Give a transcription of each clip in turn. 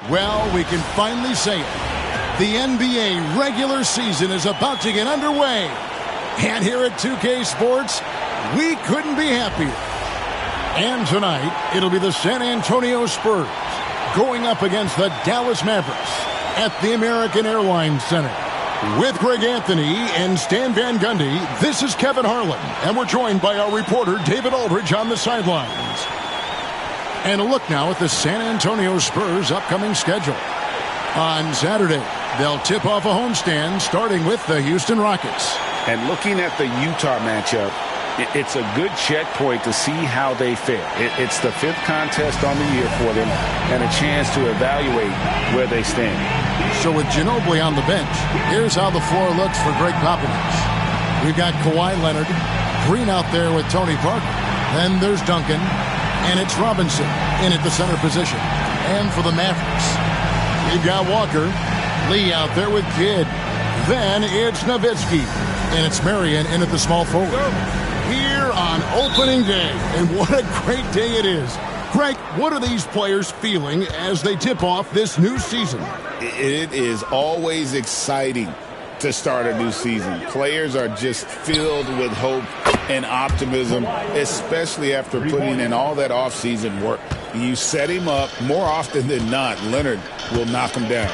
Well, we can finally say it. The NBA regular season is about to get underway. And here at 2K Sports, we couldn't be happier. And tonight, it'll be the San Antonio Spurs going up against the Dallas Mavericks at the American Airlines Center. With Greg Anthony and Stan Van Gundy, this is Kevin Harlan, and we're joined by our reporter David Aldridge on the sidelines. And a look now at the San Antonio Spurs' upcoming schedule. On Saturday, they'll tip off a homestand starting with the Houston Rockets. And looking at the Utah matchup, it's a good checkpoint to see how they fare. It's the 5th contest on the year for them and a chance to evaluate where they stand. So with Ginobili on the bench, here's how the floor looks for Greg Popovich. We've got Kawhi Leonard, Green out there with Tony Parker. Then there's Duncan, and it's Robinson in at the center position. And for the Mavericks, we've got Walker, Lee out there with Kidd. Then it's Nowitzki, and it's Marion in at the small forward. Here on opening day, and what a great day it is. Greg, what are these players feeling as they tip off this new season? It is always exciting to start a new season. Players are just filled with hope and optimism, especially after putting in all that offseason work. You set him up, more often than not, Leonard will knock him down.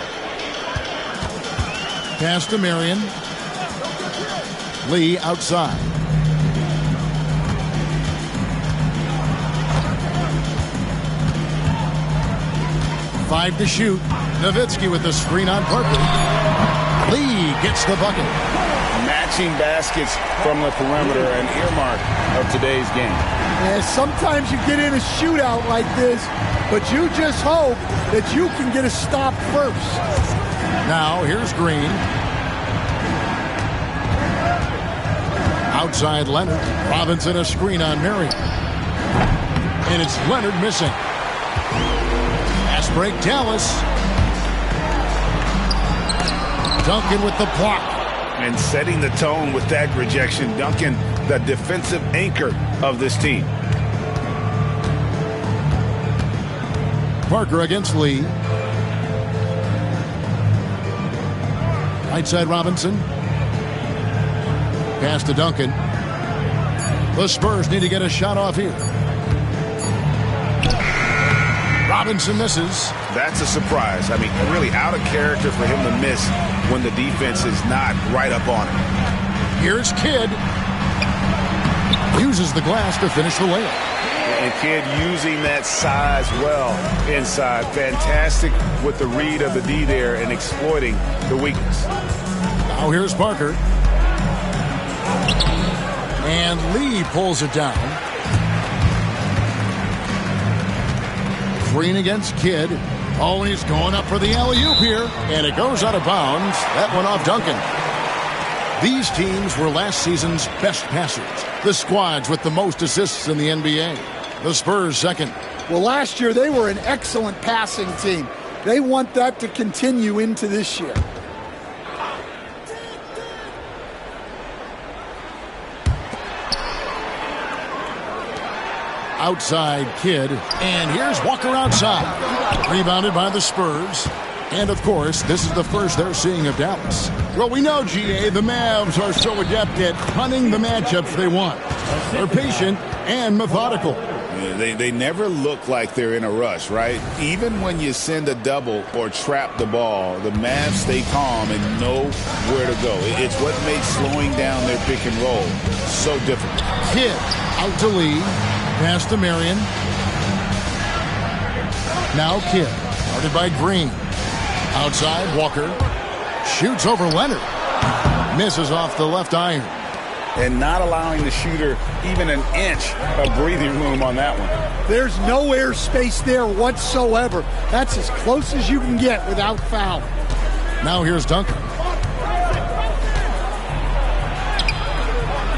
Pass to Marion. Lee outside. Five to shoot. Nowitzki with the screen on Parker. Lee gets the bucket. Matching baskets from the perimeter, an earmark of today's game. And sometimes you get in a shootout like this, but you just hope that you can get a stop first. Now here's Green. Outside Leonard. Robinson a screen on Marion. And it's Leonard missing. Fast break Dallas. Duncan with the block. And setting the tone with that rejection. Duncan, the defensive anchor of this team. Parker against Lee. Right side Robinson. Pass to Duncan. The Spurs need to get a shot off here. Robinson misses. That's a surprise. I mean, really out of character for him to miss when the defense is not right up on him. Here's Kidd. Uses the glass to finish the layup. And Kidd using that size well inside. Fantastic with the read of the D there and exploiting the weakness. Now here's Parker. And Lee pulls it down. Green against Kidd. Oh, and he's going up for the alley-oop here. And it goes out of bounds. That went off Duncan. These teams were last season's best passers. The squads with the most assists in the NBA. The Spurs second. Well, last year they were an excellent passing team. They want that to continue into this year. Outside Kidd, and here's Walker outside. Rebounded by the Spurs. And, of course, this is the first they're seeing of Dallas. Well, we know, GA, the Mavs are so adept at hunting the matchups they want. They're patient and methodical. They never look like they're in a rush, right? Even when you send a double or trap the ball, the Mavs stay calm and know where to go. It's what makes slowing down their pick and roll so difficult. Kidd out to Lee. Pass to Marion. Now Kidd. Guarded by Green. Outside, Walker. Shoots over Leonard. Misses off the left iron. And not allowing the shooter even an inch of breathing room on that one. There's no air space there whatsoever. That's as close as you can get without foul. Now here's Duncan.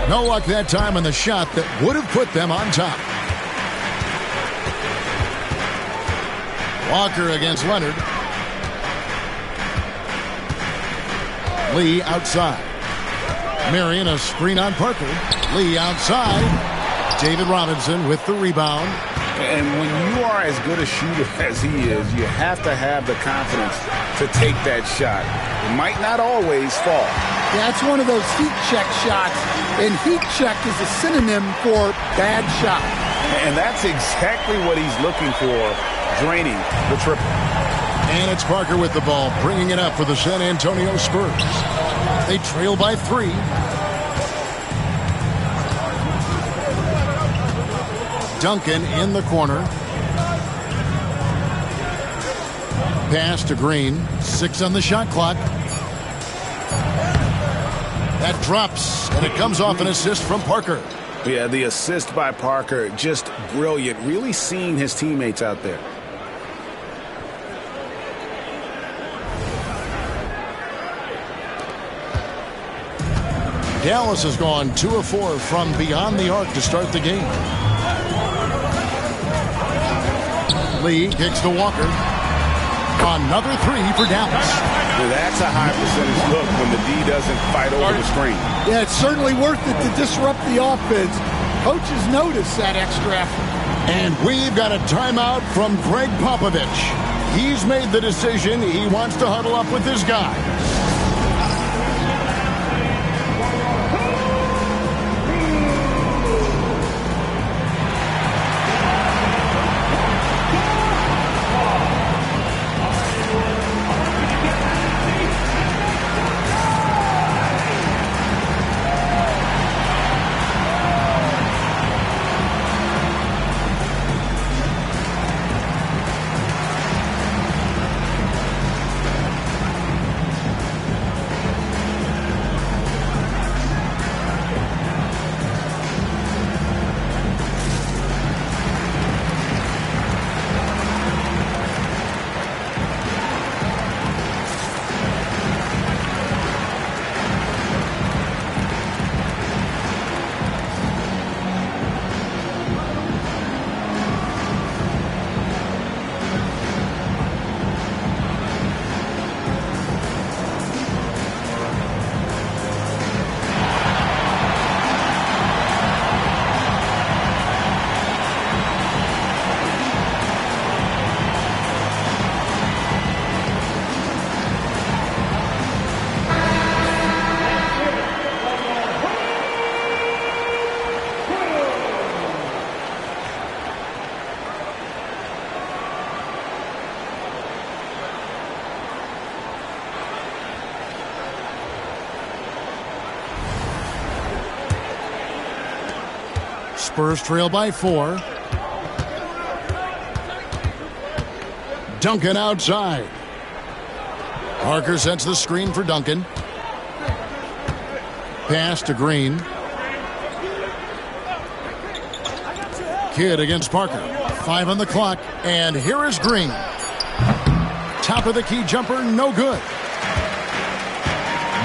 No luck that time on the shot that would have put them on top. Walker against Leonard. Lee outside. Marion a screen on Parker. Lee outside. David Robinson with the rebound. And when you are as good a shooter as he is, you have to have the confidence to take that shot. It might not always fall. That's one of those heat check shots, and heat check is a synonym for bad shot. And that's exactly what he's looking for, draining the triple. And it's Parker with the ball, bringing it up for the San Antonio Spurs. They trail by 3. Duncan in the corner. Pass to Green. 6 on the shot clock. That drops, and it comes off an assist from Parker. Yeah, the assist by Parker, just brilliant. Really seeing his teammates out there. Dallas has gone 2 of 4 from beyond the arc to start the game. Lee kicks to Walker. Another 3 for Dallas. Well, that's a high percentage look when the D doesn't fight over the screen. Yeah, it's certainly worth it to disrupt the offense. Coaches notice that extra effort. And we've got a timeout from Greg Popovich. He's made the decision. He wants to huddle up with his guys. Spurs trail by 4. Duncan outside. Parker sets the screen for Duncan. Pass to Green. Kidd against Parker. 5 on the clock, and here is Green. Top of the key jumper, no good.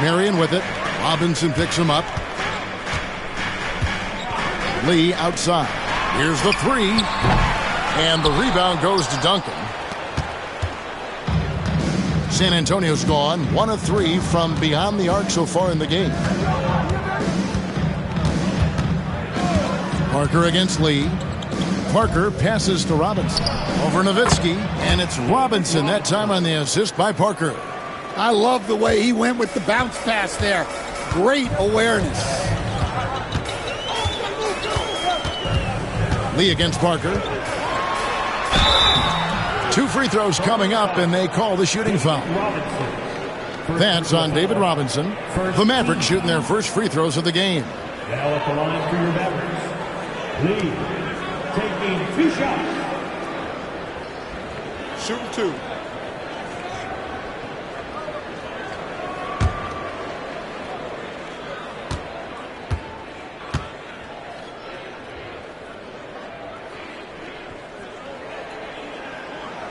Marion with it. Robinson picks him up. Lee outside. Here's the 3. And the rebound goes to Duncan. San Antonio's gone 1 of 3 from beyond the arc so far in the game. Parker against Lee. Parker passes to Robinson. Over Nowitzki, and it's Robinson that time on the assist by Parker. I love the way he went with the bounce pass there. Great awareness. Lee against Parker. 2 free throws coming up, and they call the shooting foul. That's on David Robinson. The Mavericks shooting their first free throws of the game. Now at the line for your Mavericks. Lee taking 2 shots. Shooting 2.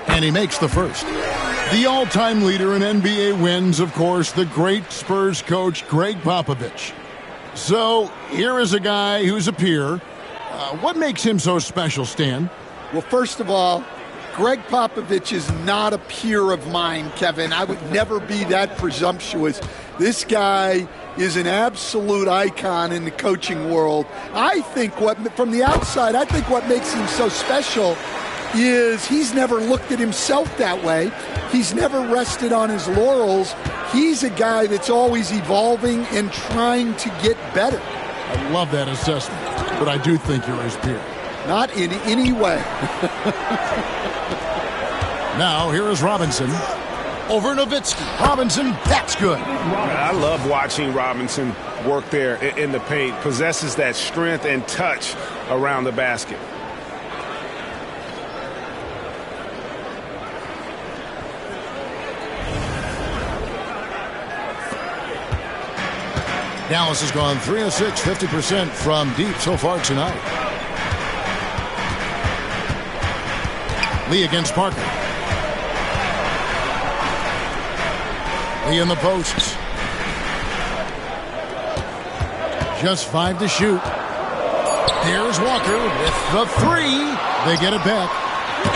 And he makes the first. The all-time leader in NBA wins, of course, the great Spurs coach, Greg Popovich. So here is a guy who's a peer. What makes him so special, Stan? Well, first of all, Greg Popovich is not a peer of mine, Kevin. I would never be that presumptuous. This guy is an absolute icon in the coaching world. I think from the outside, I think what makes him so special is he's never looked at himself that way. He's never rested on his laurels. He's a guy that's always evolving and trying to get better. I love that assessment, but I do think you're his peer. Not in any way. Now, here is Robinson. Over Nowitzki. Robinson, that's good. I love watching Robinson work there in the paint. Possesses that strength and touch around the basket. Dallas has gone 3 of 6, 50% from deep so far tonight. Lee against Parker. Lee in the posts. Just 5 to shoot. Here's Walker with the 3. They get it back.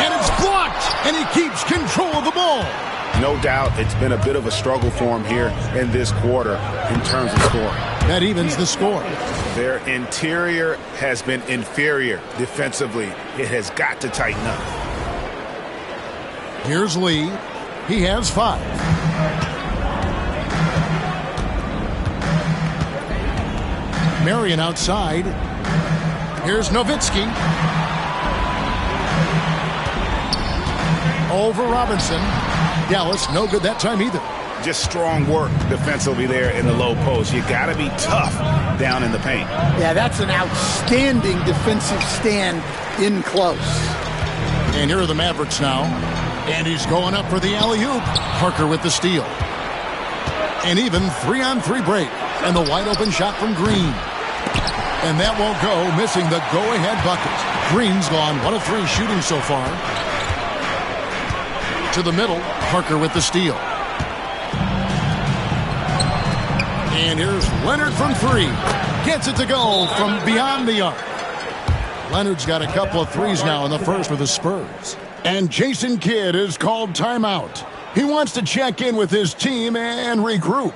And it's blocked. And he keeps control of the ball. No doubt it's been a bit of a struggle for him here in this quarter in terms of scoring. That evens the score. Their interior has been inferior defensively. It has got to tighten up. Here's Lee. He has 5. Marion outside. Here's Nowitzki. Over Robinson. Dallas, no good that time either. Just strong work defensively there in the low post. You got to be tough down in the paint. Yeah, that's an outstanding defensive stand in close. And here are the Mavericks now. And he's going up for the alley-oop. Parker with the steal. An even 3-on-3 break. And the wide-open shot from Green. And that won't go, missing the go-ahead bucket. Green's gone 1 of 3 shooting so far. To the middle, Parker with the steal. And here's Leonard from 3. Gets it to go from beyond the arc. Leonard's got a couple of threes now in the first for the Spurs. And Jason Kidd is called timeout. He wants to check in with his team and regroup.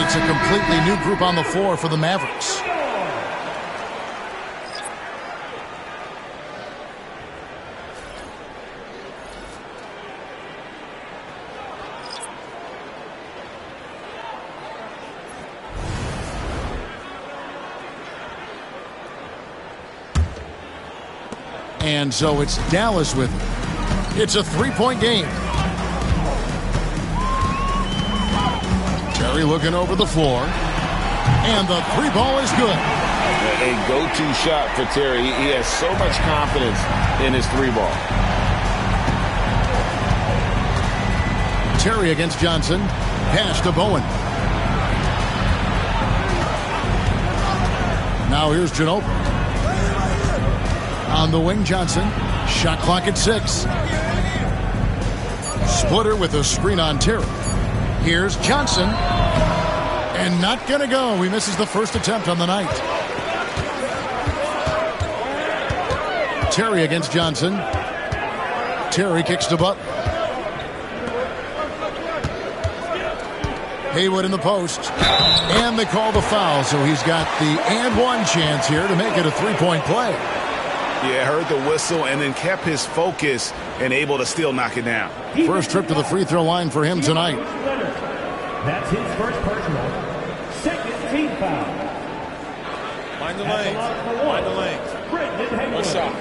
It's a completely new group on the floor for the Mavericks. And so it's Dallas with it. It's a 3-point game. Terry looking over the floor. And the 3 ball is good. A go-to shot for Terry. He has so much confidence in his 3 ball. Terry against Johnson. Pass to Bowen. Now here's Ginobili. On the wing, Johnson. Shot clock at 6. Splitter with a screen on Terry. Here's Johnson. And not going to go. He misses the first attempt on the night. Terry against Johnson. Terry kicks to Butler. Haywood in the post. And they call the foul, so he's got the and one chance here to make it a three-point play. Yeah, heard the whistle and then kept his focus and able to still knock it down. First trip to the free throw line for him tonight. That's his first personal. Second team foul. Mind the lanes. Mind the lanes. One shot.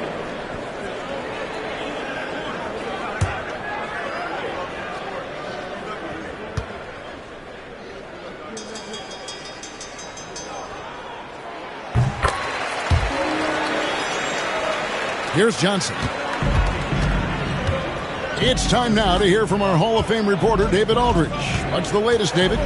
Here's Johnson. It's time now to hear from our Hall of Fame reporter, David Aldridge. What's the latest, David?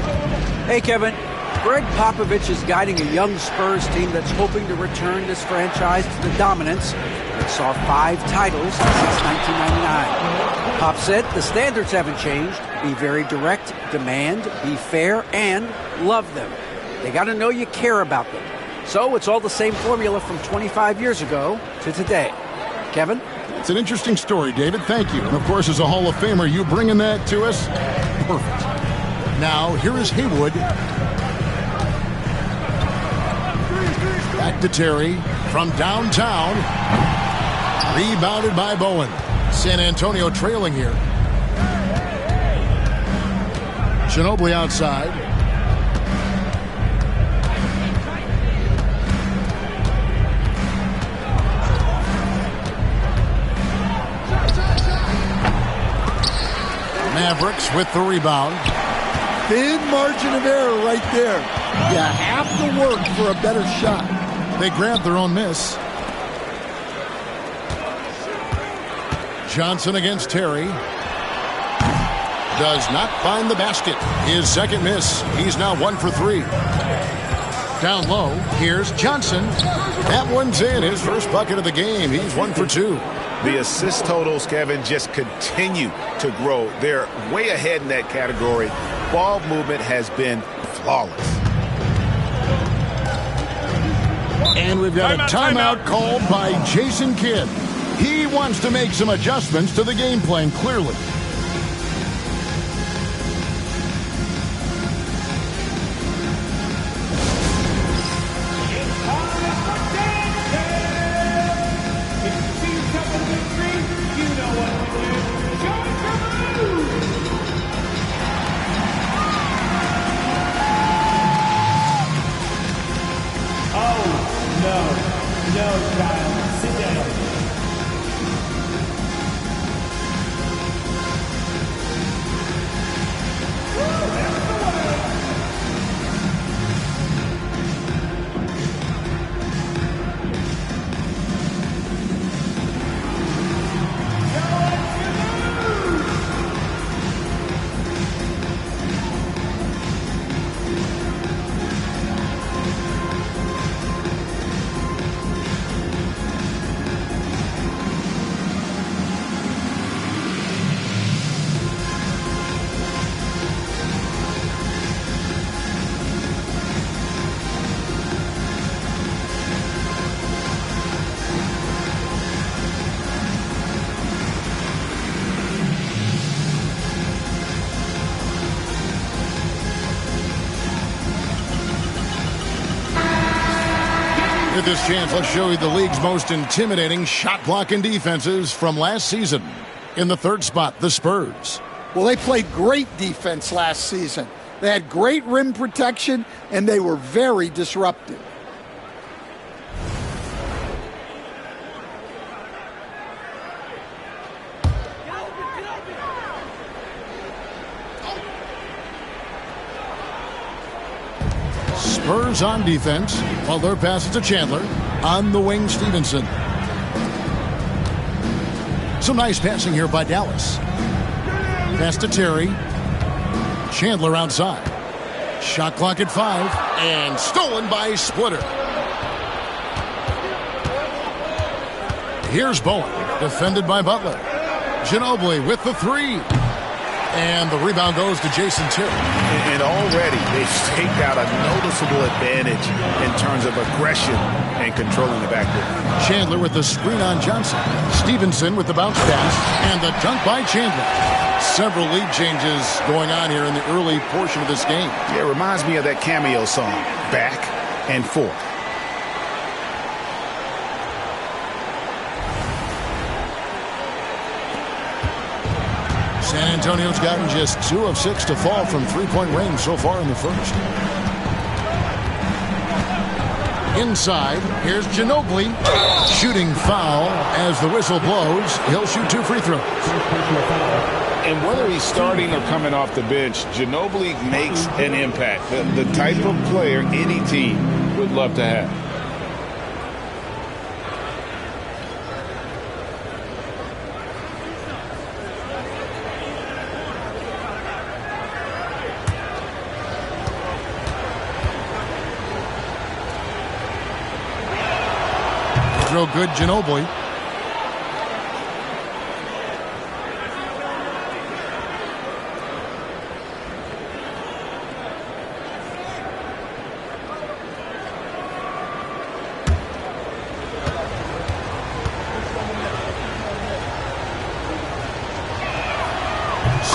Hey, Kevin. Greg Popovich is guiding a young Spurs team that's hoping to return this franchise to the dominance that saw 5 titles since 1999. Pop said the standards haven't changed. Be very direct, demand, be fair, and love them. They got to know you care about them. So it's all the same formula from 25 years ago to today. Kevin? It's an interesting story, David. Thank you. And, of course, as a Hall of Famer, you bringing that to us? Perfect. Now, here is Haywood. Back to Terry from downtown. Rebounded by Bowen. San Antonio trailing here. Ginobili outside. Mavericks with the rebound. Thin margin of error right there. You have to work for a better shot. They grab their own miss. Johnson against Terry. Does not find the basket. His second miss. He's now 1 for 3. Down low, here's Johnson. That one's in. His first bucket of the game. He's 1 for 2. The assist totals, Kevin, just continue to grow. They're way ahead in that category. Ball movement has been flawless. And we've got a timeout called by Jason Kidd. He wants to make some adjustments to the game plan, clearly. With this chance, let's show you the league's most intimidating shot blocking defenses from last season. In the third spot, the Spurs. Well, they played great defense last season. They had great rim protection, and they were very disruptive. Spurs on defense. Butler passes to Chandler. On the wing, Stevenson. Some nice passing here by Dallas. Pass to Terry. Chandler outside. Shot clock at 5. And stolen by Splitter. Here's Bowen. Defended by Butler. Ginobili with the 3. And the rebound goes to Jason Terry. And already they've staked out a noticeable advantage in terms of aggression and controlling the backcourt. Chandler with the screen on Johnson. Stevenson with the bounce pass. And the dunk by Chandler. Several lead changes going on here in the early portion of this game. Yeah, it reminds me of that Cameo song, Back and Forth. San Antonio's gotten just 2 of 6 to fall from three-point range so far in the first. Inside, here's Ginobili. Shooting foul as the whistle blows. He'll shoot 2 free throws. And whether he's starting or coming off the bench, Ginobili makes an impact. The type of player any team would love to have. Real good, Ginobili.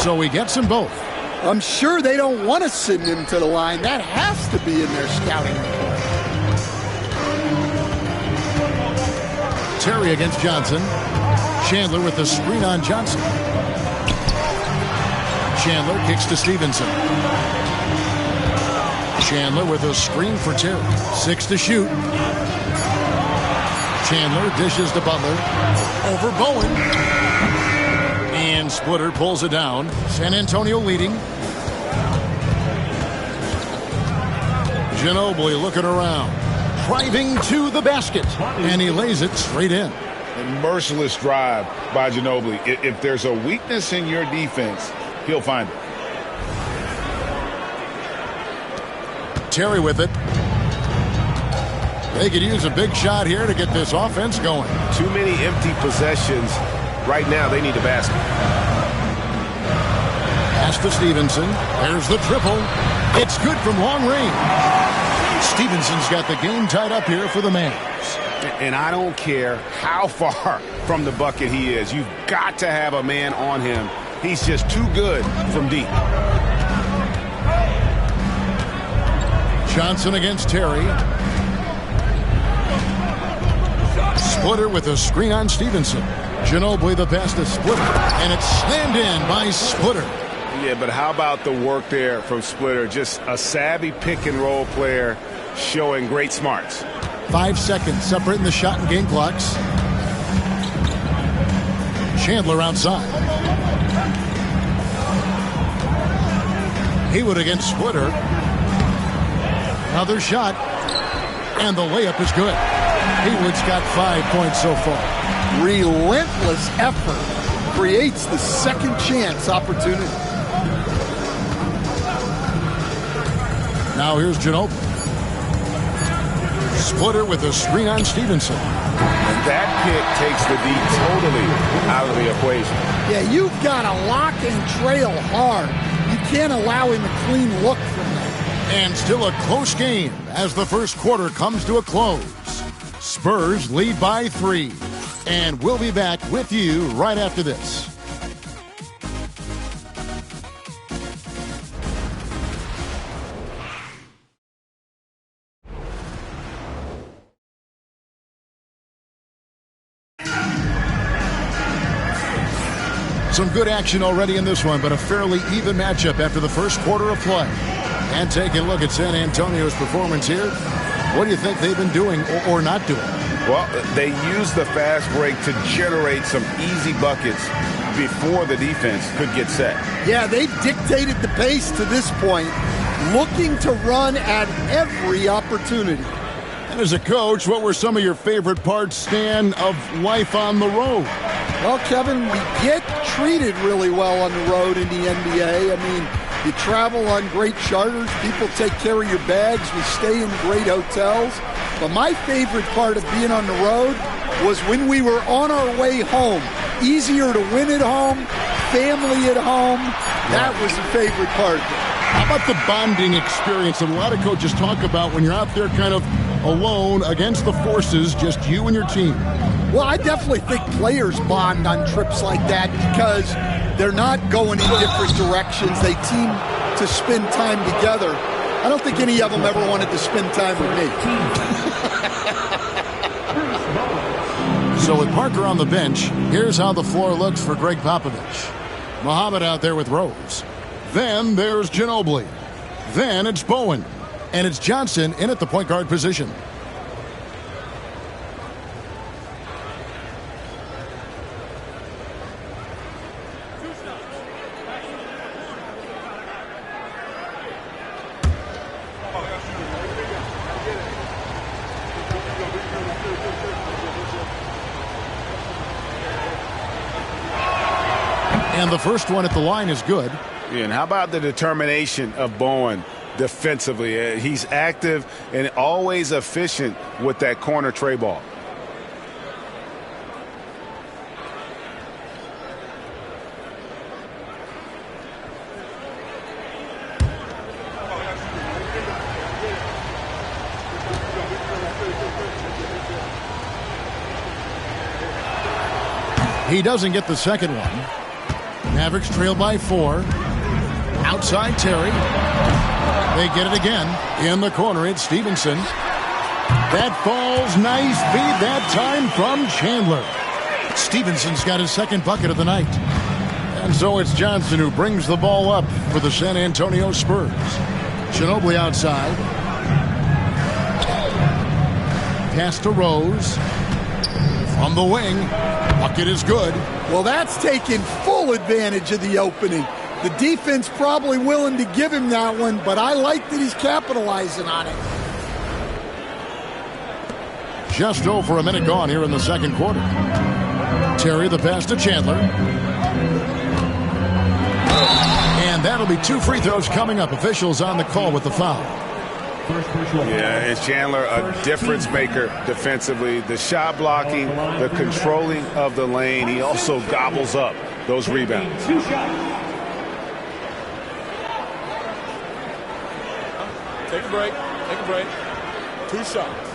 So he gets them both. I'm sure they don't want to send him to the line. That has to be in their scouting report. Terry against Johnson. Chandler with the screen on Johnson. Chandler kicks to Stevenson. Chandler with a screen for Terry. 6 to shoot. Chandler dishes to Butler. Over Bowen. And Splitter pulls it down. San Antonio leading. Ginobili looking around. Driving to the basket. And he lays it straight in. A merciless drive by Ginobili. If there's a weakness in your defense, he'll find it. Terry with it. They could use a big shot here to get this offense going. Too many empty possessions. Right now, they need a basket. Pass to Stevenson. There's the triple. It's good from long range. Stevenson's got the game tied up here for the Mavs. And I don't care how far from the bucket he is. You've got to have a man on him. He's just too good from deep. Johnson against Terry. Splitter with a screen on Stevenson. Ginobili the pass to Splitter. And it's slammed in by Splitter. Yeah, but how about the work there from Splitter? Just a savvy pick-and-roll player showing great smarts. 5 seconds separating the shot and game clocks. Chandler outside. Haywood against Splitter. Another shot. And the layup is good. Haywood's got 5 points so far. Relentless effort creates the second chance opportunity. Now here's Ginobili. Splitter with a screen on Stevenson. And that pick takes the D totally out of the equation. Yeah, you've got to lock and trail hard. You can't allow him a clean look from that. And still a close game as the first quarter comes to a close. Spurs lead by 3. And we'll be back with you right after this. Some good action already in this one, but a fairly even matchup after the first quarter of play. And taking a look at San Antonio's performance here, what do you think they've been doing or not doing? Well, they used the fast break to generate some easy buckets before the defense could get set. Yeah, they've dictated the pace to this point, looking to run at every opportunity. And as a coach, what were some of your favorite parts, Stan, of life on the road? Well, Kevin, we get treated really well on the road in the NBA. I mean, you travel on great charters. People take care of your bags. We stay in great hotels. But my favorite part of being on the road was when we were on our way home. Easier to win at home, family at home. That was the favorite part. How about the bonding experience that a lot of coaches talk about when you're out there kind of alone against the forces, just you and your team? Well, I definitely think players bond on trips like that because they're not going in different directions. They team to spend time together. I don't think any of them ever wanted to spend time with me. So with Parker on the bench, here's how the floor looks for Greg Popovich. Muhammad out there with Rose. Then there's Ginobili. Then it's Bowen. And it's Johnson in at the point guard position. And the first one at the line is good. Yeah, and how about the determination of Bowen defensively? He's active and always efficient with that corner tray ball. He doesn't get the second one. Mavericks trail by 4. Outside Terry. They get it again. In the corner, it's Stevenson. That falls. Nice feed that time from Chandler. Stevenson's got his second bucket of the night. And so it's Johnson who brings the ball up for the San Antonio Spurs. Ginobili outside. Pass to Rose. From the wing. Bucket is good. Well, that's taking full advantage of the opening. The defense probably willing to give him that one, but I like that he's capitalizing on it. Just over a minute gone here in the second quarter. Terry the pass to Chandler. And that'll be 2 free throws coming up. Officials on the call with the foul. Yeah, and Chandler a difference maker defensively. The shot blocking, the controlling of the lane. He also gobbles up those rebounds. Take a break. Take a break. 2 shots.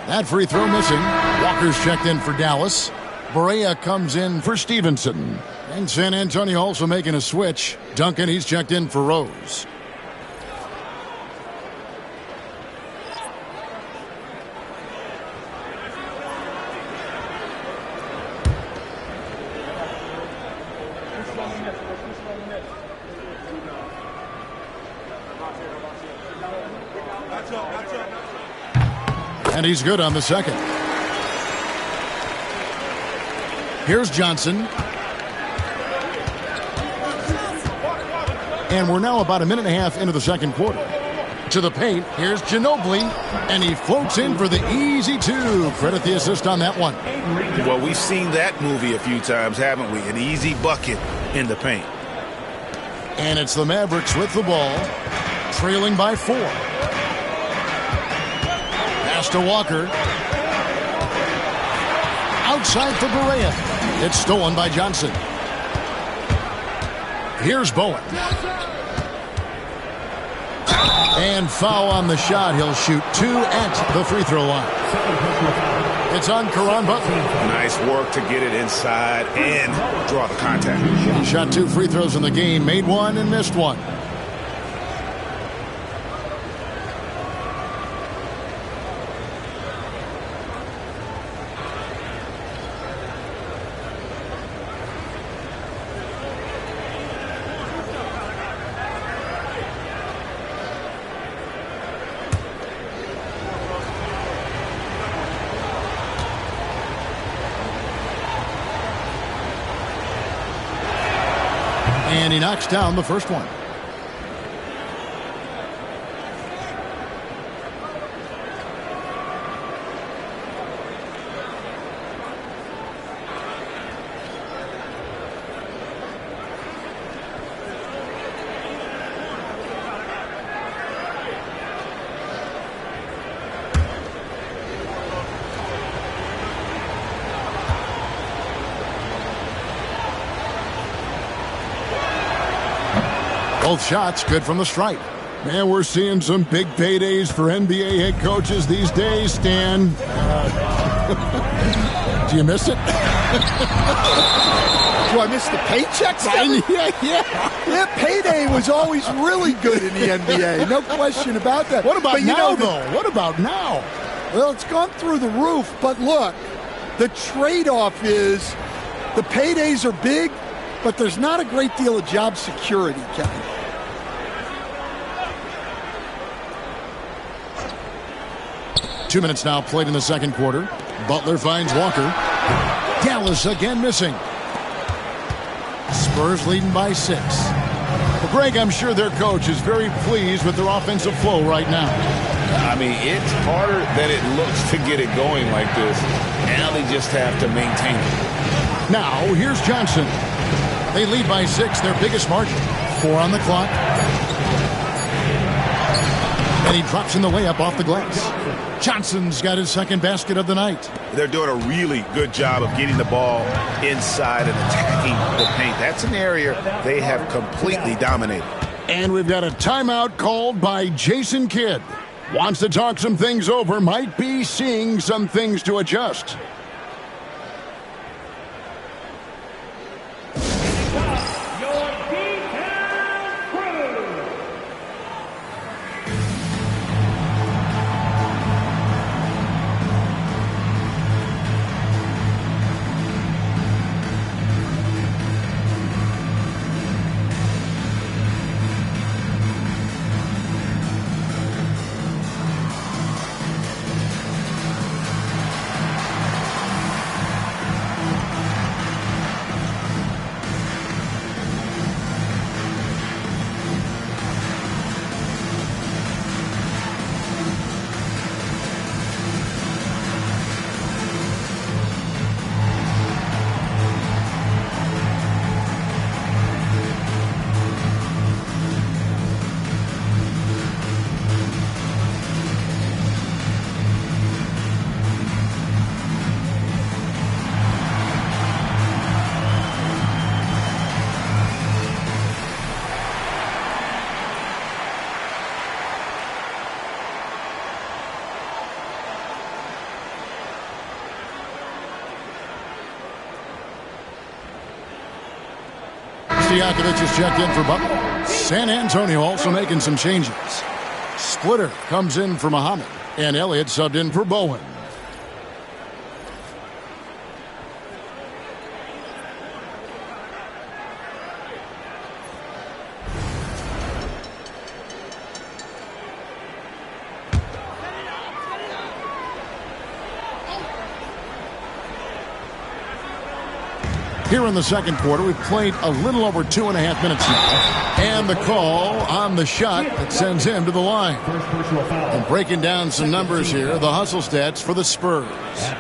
That free throw missing. Walker's checked in for Dallas. Barea comes in for Stevenson. And San Antonio also making a switch. Duncan, he's checked in for Rose. And he's good on the second. Here's Johnson. And we're now about a minute and a half into the second quarter. To the paint, here's Ginobili, and he floats in for the easy 2. Credit the assist on that one. Well, we've seen that movie a few times, haven't we? An easy bucket in the paint. And it's the Mavericks with the ball, trailing by 4. Pass to Walker. Outside for Barea. It's stolen by Johnson. Here's Bowen. And foul on the shot. He'll shoot 2 at the free throw line. It's on Caron Butler. Nice work to get it inside and draw the contact. He shot 2 free throws in the game, made 1 and missed 1. And he knocks down the first one. Both shots good from the stripe. Man, we're seeing some big paydays for NBA head coaches these days, Stan. Do you miss it? Do I miss the paychecks? Yeah, payday was always really good in the NBA. No question about that. What about now, though? What about now? Well, it's gone through the roof, but look, the trade-off is the paydays are big, but there's not a great deal of job security, Kevin. Two minutes now played in the second quarter. Butler finds Walker. Dallas again missing. Spurs leading by 6. Well, Greg, I'm sure their coach is very pleased with their offensive flow right now. I mean, it's harder than it looks to get it going like this. Now they just have to maintain it. Now, here's Johnson. They lead by 6, their biggest margin. 4 on the clock. And he drops in the layup off the glass. Johnson's got his second basket of the night. They're doing a really good job of getting the ball inside and attacking the paint. That's an area they have completely dominated. And we've got a timeout called by Jason Kidd. Wants to talk some things over, might be seeing some things to adjust. Stojakovic is checked in for Butler. San Antonio also making some changes. Splitter comes in for Muhammad, and Elliott subbed in for Bowen. Here in the second quarter, we've played a little over 2.5 minutes now. And the call on the shot that sends him to the line. And breaking down some numbers here, the hustle stats for the Spurs.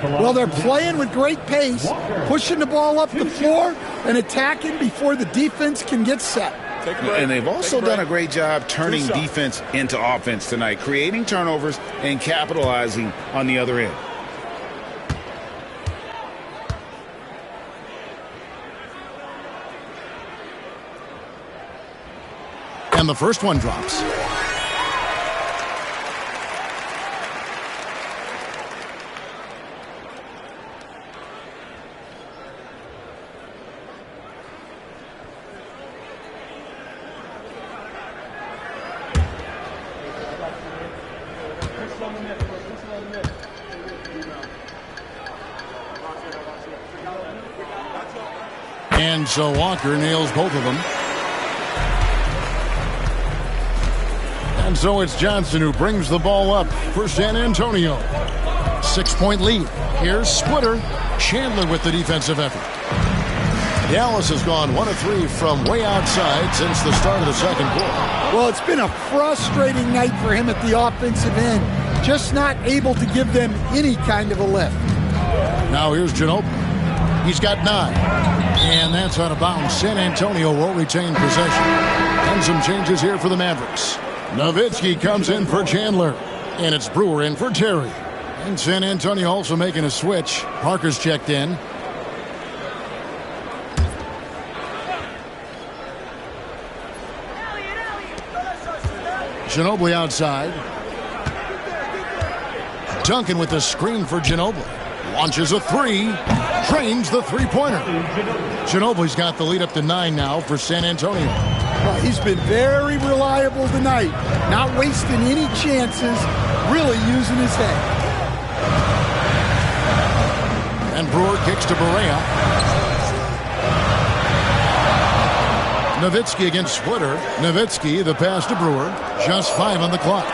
Well, they're playing with great pace, pushing the ball up the floor and attacking before the defense can get set. And they've also done a great job turning defense into offense tonight, creating turnovers and capitalizing on the other end. And the first one drops. And so Walker nails both of them. And so it's Johnson who brings the ball up for San Antonio. 6-point lead. Here's Splitter. Chandler with the defensive effort. Dallas has gone 1 of 3 from way outside since the start of the second quarter. Well, it's been a frustrating night for him at the offensive end. Just not able to give them any kind of a lift. Now here's Ginobili. He's got 9. And that's out of bounds. San Antonio will retain possession. And some changes here for the Mavericks. Nowitzki comes in for Chandler. And it's Brewer in for Terry. And San Antonio also making a switch. Parker's checked in. Ginobili outside. Duncan with the screen for Ginobili. Launches a three. Drains the three-pointer. Ginobili's got the lead up to 9 now for San Antonio. Well, he's been very reliable tonight. Not wasting any chances. Really using his head. And Brewer kicks to Barea. Nowitzki against Splitter. Nowitzki, the pass to Brewer. Just 5 on the clock.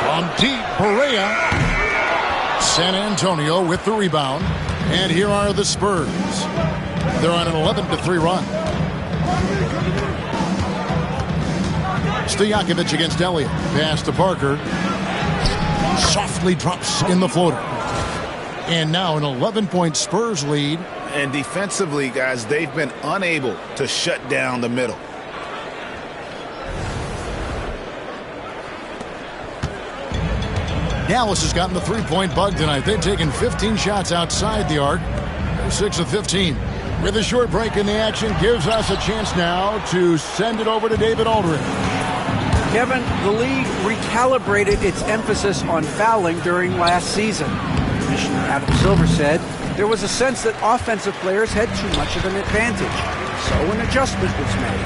From deep, Barea. San Antonio with the rebound. And here are the Spurs. They're on an 11-3 run. Stojakovic against Elliott. Pass to Parker. Softly drops in the floater. And now an 11-point Spurs lead. And defensively, guys, they've been unable to shut down the middle. Dallas has gotten the three-point bug tonight. They've taken 15 shots outside the arc. They're 6 of 15. With a short break in the action, gives us a chance now to send it over to David Aldridge. Kevin, the league recalibrated its emphasis on fouling during last season. Commissioner Adam Silver said there was a sense that offensive players had too much of an advantage. So an adjustment was made.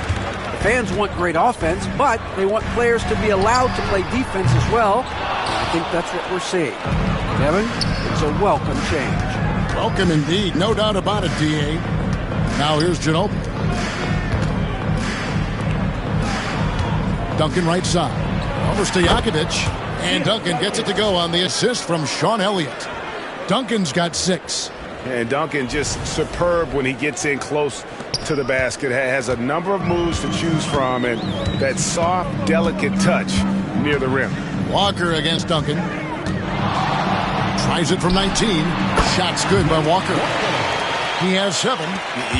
The fans want great offense, but they want players to be allowed to play defense as well. I think that's what we're seeing. Kevin, it's a welcome change. Welcome indeed. No doubt about it, D.A. Now here's Ginobili. Duncan right side. Over Stojakovic. And Duncan gets it to go on the assist from Sean Elliott. Duncan's got 6. And Duncan just superb when he gets in close to the basket. Has a number of moves to choose from, and that soft, delicate touch near the rim. Walker against Duncan. Tries it from 19. Shot's good by Walker. He has 7.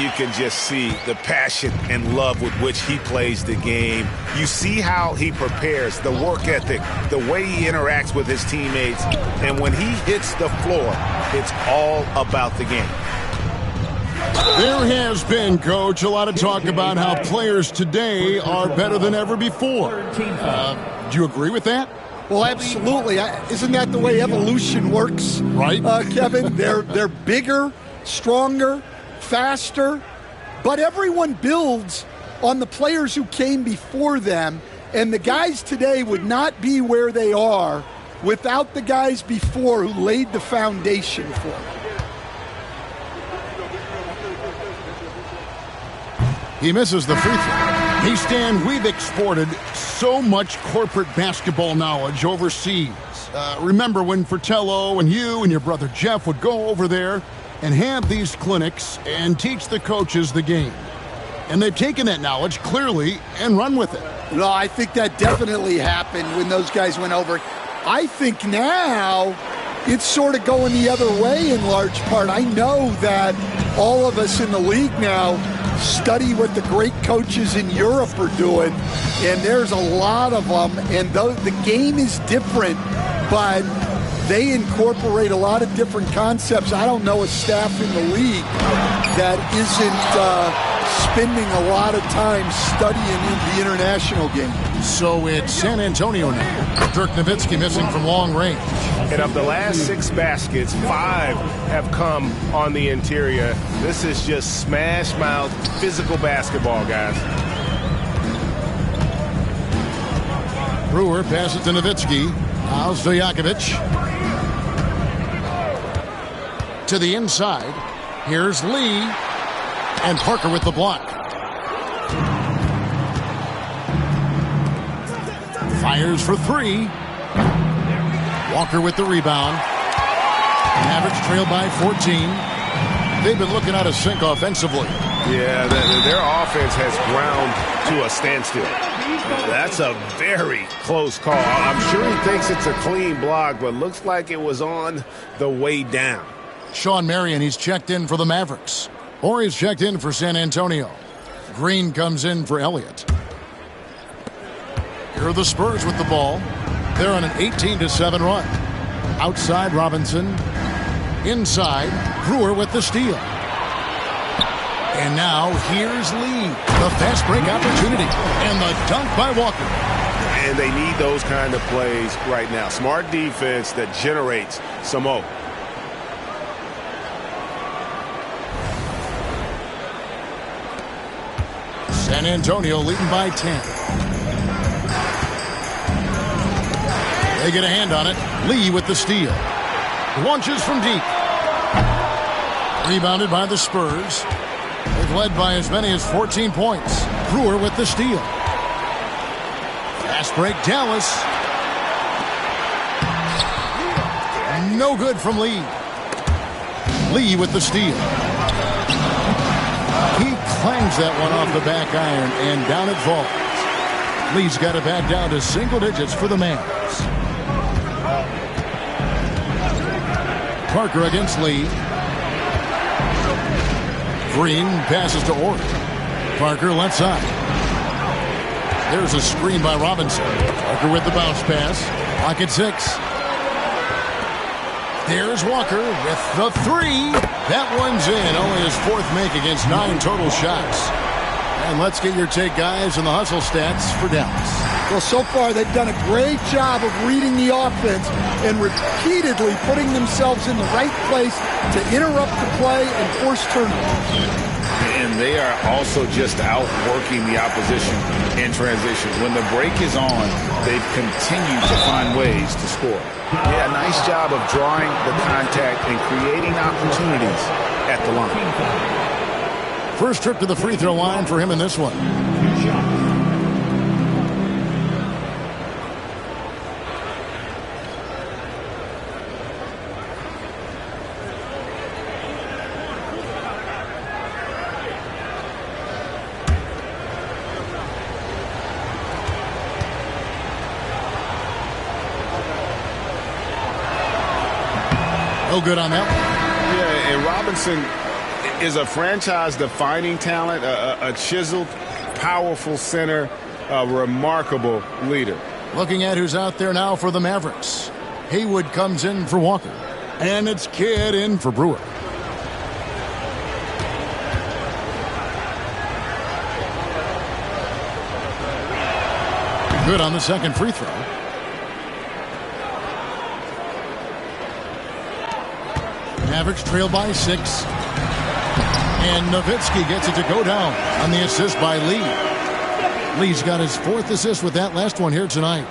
You can just see the passion and love with which he plays the game. You see how he prepares, the work ethic, the way he interacts with his teammates. And when he hits the floor, it's all about the game. There has been, Coach, a lot of talk about how players today are better than ever before. Do you agree with that? Well, absolutely. Isn't that the way evolution works? Right. Kevin, they're bigger, stronger, faster, but everyone builds on the players who came before them, and the guys today would not be where they are without the guys before who laid the foundation for them. He misses the free throw. Hey, Stan, we've exported so much corporate basketball knowledge overseas. Remember when Fratello and you and your brother Jeff would go over there and have these clinics and teach the coaches the game. And they've taken that knowledge clearly and run with it. No, I think that definitely happened when those guys went over. I think now it's sort of going the other way in large part. I know that all of us in the league now study what the great coaches in Europe are doing, and there's a lot of them, and the game is different, but they incorporate a lot of different concepts. I don't know a staff in the league that isn't spending a lot of time studying in the international game. So it's San Antonio now. Dirk Nowitzki missing from long range. And of the last 6 baskets, 5 have come on the interior. This is just smash mouth physical basketball, guys. Brewer passes to Nowitzki. Now Stojakovic. To the inside. Here's Lee. And Parker with the block. Fires for 3. Walker with the rebound. Mavericks trail by 14. They've been looking out of sync offensively. Yeah, their offense has ground to a standstill. That's a very close call. I'm sure he thinks it's a clean block, but looks like it was on the way down. Sean Marion, he's checked in for the Mavericks. Or he's checked in for San Antonio. Green comes in for Elliott. Here are the Spurs with the ball. They're on an 18-7 run. Outside, Robinson. Inside, Brewer with the steal. And now here's Lee. The fast break opportunity. And the dunk by Walker. And they need those kind of plays right now. Smart defense that generates some hope. San Antonio leading by 10. They get a hand on it. Lee with the steal. Launches from deep. Rebounded by the Spurs. They've led by as many as 14 points. Brewer with the steal. Fast break, Dallas. No good from Lee. Lee with the steal. He clangs that one off the back iron, and down it falls. Lee's got it back down to single digits for the Mavs. Parker against Lee. Green passes to Orr. Parker left side. There's a screen by Robinson. Parker with the bounce pass. Pocket 6. There's Walker with the 3. That one's in. Only his 4th make against 9 total shots. And let's get your take, guys, on the hustle stats for Dallas. Well, so far they've done a great job of reading the offense and repeatedly putting themselves in the right place to interrupt the play and force turnovers. And they are also just outworking the opposition in transition. When the break is on, they've continued to find ways to score. Yeah, nice job of drawing the contact and creating opportunities at the line. First trip to the free throw line for him in this one. No good on that one. Yeah, and Robinson is a franchise-defining talent, a chiseled, powerful center, a remarkable leader. Looking at who's out there now for the Mavericks. Haywood comes in for Walker. And it's Kidd in for Brewer. Good on the second free throw. Mavericks trail by 6. And Nowitzki gets it to go down on the assist by Lee. Lee's got his 4th assist with that last one here tonight.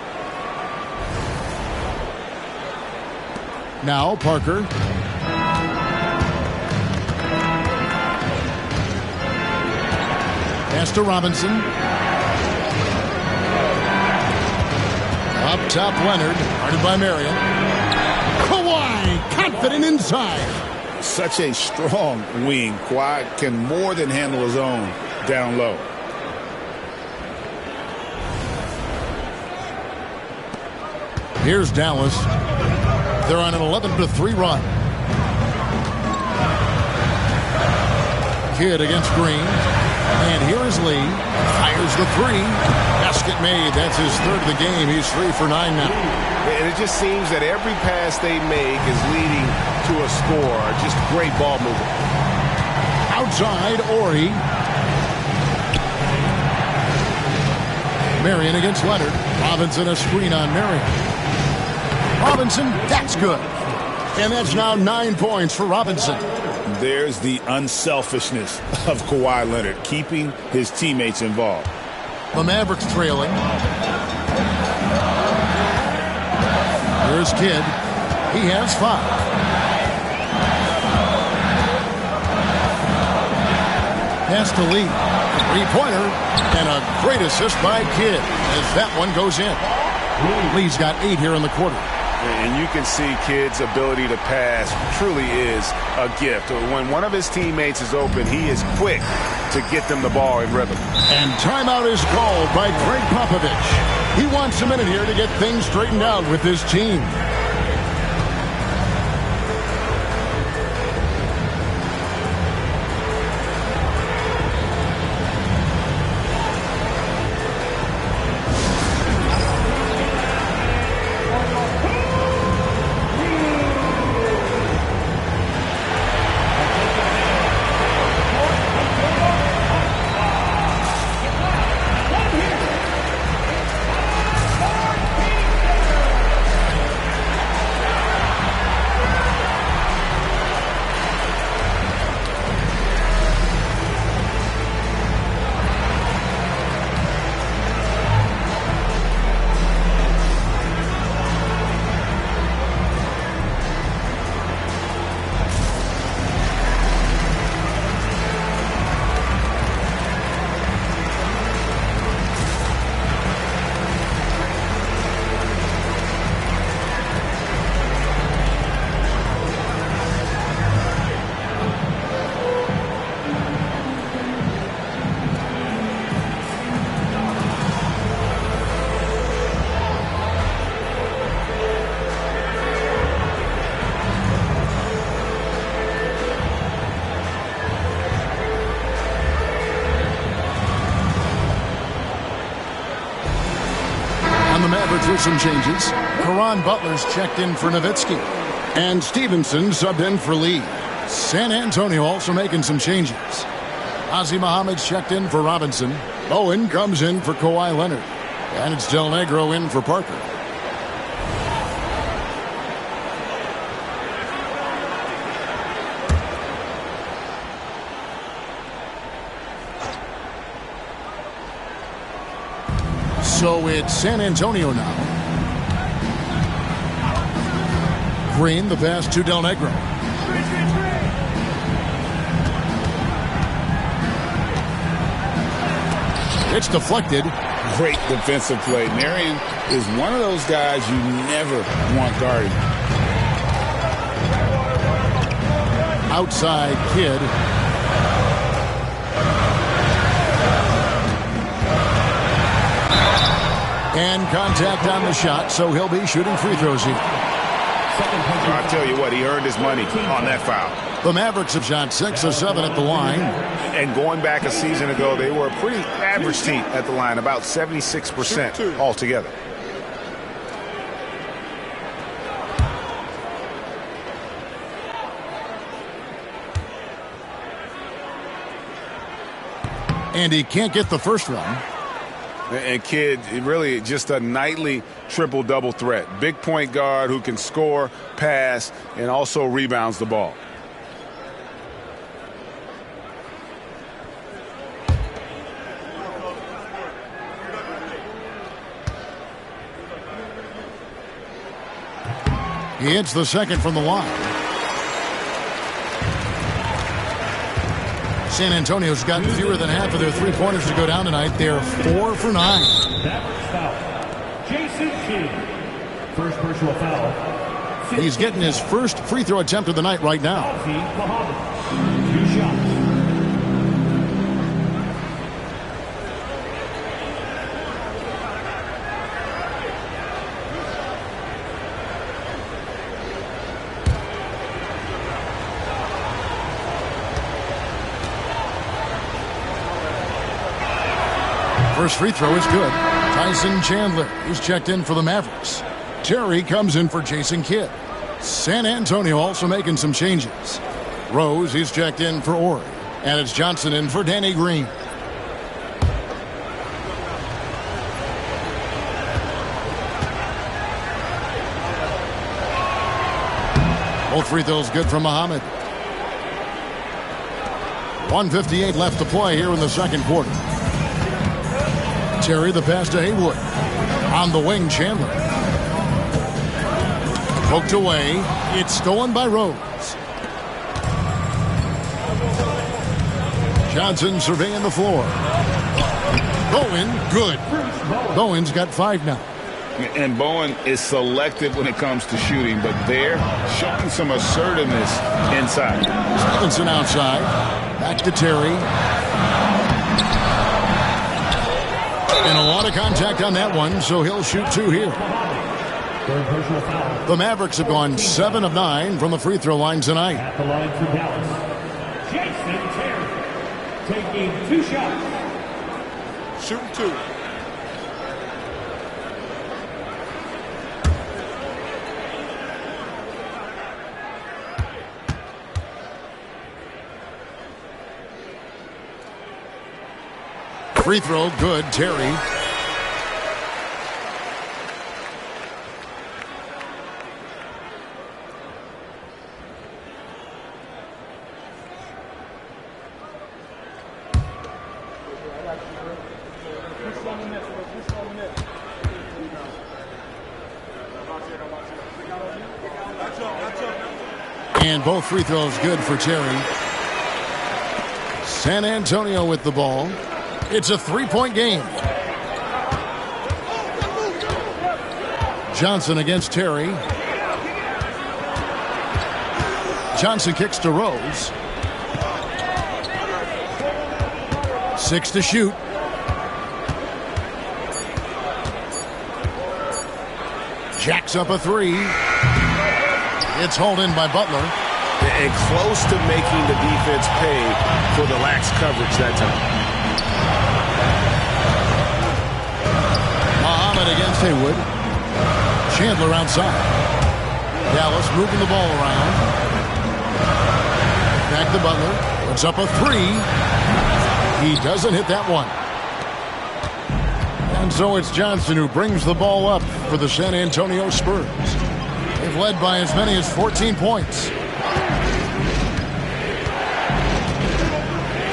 Now Parker. Pass to Robinson. Up top Leonard. Guarded by Marion. Kawhi confident inside. Such a strong wing. Kawhi can more than handle his own down low. Here's Dallas. They're on an 11-3 run. Kidd against Green. And here is Lee. Fires the 3. Basket made. That's his 3rd of the game. He's 3 for 9 now. And it just seems that every pass they make is leading to a score. Just great ball movement. Outside, Ori. Marion against Leonard. Robinson a screen on Marion. Robinson, that's good. And that's now 9 points for Robinson. There's the unselfishness of Kawhi Leonard, keeping his teammates involved. The Mavericks trailing. Here's Kidd. He has 5. Pass to Lee. 3-pointer. And a great assist by Kidd as that one goes in. Lee's got 8 here in the quarter. And you can see Kidd's ability to pass truly is a gift. When one of his teammates is open, he is quick to get them the ball in rhythm. And timeout is called by Greg Popovich. He wants a minute here to get things straightened out with his team. some changes. Caron Butler's checked in for Nowitzki. And Stevenson subbed in for Lee. San Antonio also making some changes. Ozzie Muhammad's checked in for Robinson. Bowen comes in for Kawhi Leonard. And it's Del Negro in for Parker. So it's San Antonio now. Green, the pass to Del Negro. It's deflected. Great defensive play. Marion is one of those guys you never want guarding. Outside Kidd. And contact on the shot, so he'll be shooting free throws here. I'll tell you what, he earned his money on that foul. The Mavericks have shot 6 of 7 at the line. And going back a season ago, they were a pretty average team at the line, about 76% altogether. And he can't get the first one. And Kidd, really just a nightly triple-double threat. Big point guard who can score, pass, and also rebounds the ball. He hits the second from the line. San Antonio's gotten fewer than half of their three-pointers to go down tonight. They're 4 for 9. Mavericks foul. Jason Kidd. First personal foul. He's getting his first free throw attempt of the night right now. 2 shots. First free throw is good. Tyson Chandler is checked in for the Mavericks. Terry comes in for Jason Kidd. San Antonio also making some changes. Rose is checked in for Ori. And it's Johnson in for Danny Green. Both free throws good from Muhammad. 1:58 left to play here in the second quarter. Terry, the pass to Haywood. On the wing, Chandler. Poked away. It's stolen by Rose. Johnson surveying the floor. Bowen, good. Bowen's got 5 now. And Bowen is selective when it comes to shooting, but they're showing some assertiveness inside. Stevenson outside. Back to Terry. And a lot of contact on that one, so he'll shoot 2 here. The Mavericks have gone 7 of 9 from the free throw line tonight. At the line for Dallas, Jason Terry, taking 2 shots. Shooting 2. Free throw, good, Terry. And both free throws good for Terry. San Antonio with the ball. It's a 3-point game. Johnson against Terry. Johnson kicks to Rose. 6 to shoot. Jacks up a 3. It's hauled in by Butler. And close to making the defense pay for the lax coverage that time. Muhammad against Haywood. Chandler outside. Dallas moving the ball around. Back to Butler. Puts up a three. He doesn't hit that one. And so it's Johnson who brings the ball up for the San Antonio Spurs. They've led by as many as 14 points.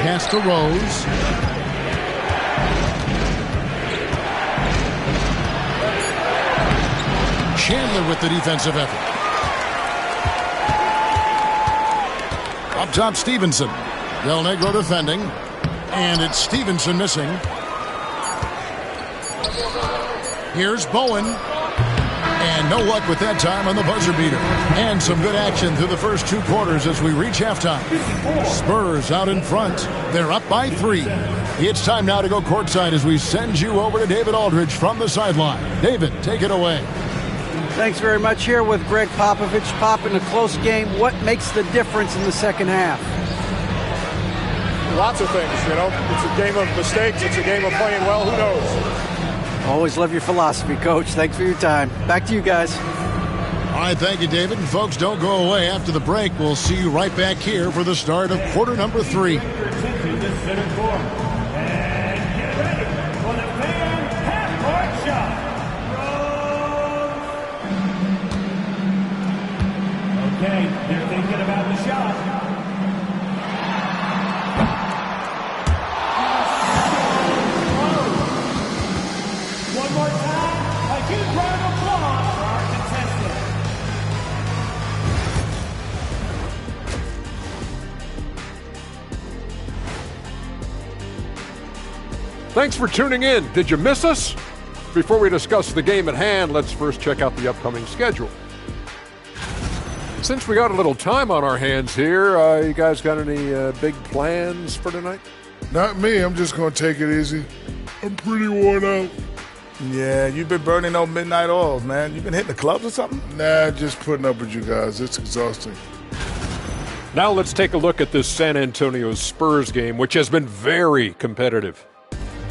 Pass to Rose. Chandler with the defensive effort. Up top, Stevenson. Del Negro defending. And it's Stevenson missing. Here's Bowen. And no luck with that time on the buzzer beater. And some good action through the first 2 quarters as we reach halftime. Spurs out in front. They're up by 3. It's time now to go courtside as we send you over to David Aldridge from the sideline. David, take it away. Thanks very much. Here with Greg Popovich. Pop, in a close game, what makes the difference in the second half? Lots of things, you know. It's a game of mistakes. It's a game of playing well. Who knows? Always love your philosophy, Coach. Thanks for your time. Back to you guys. All right, thank you, David. And folks, don't go away. After the break, we'll see you right back here for the start of quarter number 3. Okay, they're thinking about the shot. One more time, a huge round of applause for our contestant. Thanks for tuning in. Did you miss us? Before we discuss the game at hand, let's first check out the upcoming schedule. Since we got a little time on our hands here, you guys got any big plans for tonight? Not me. I'm just going to take it easy. I'm pretty worn out. Yeah, you've been burning those midnight oils, man. You've been hitting the clubs or something? Nah, just putting up with you guys. It's exhausting. Now let's take a look at this San Antonio Spurs game, which has been very competitive.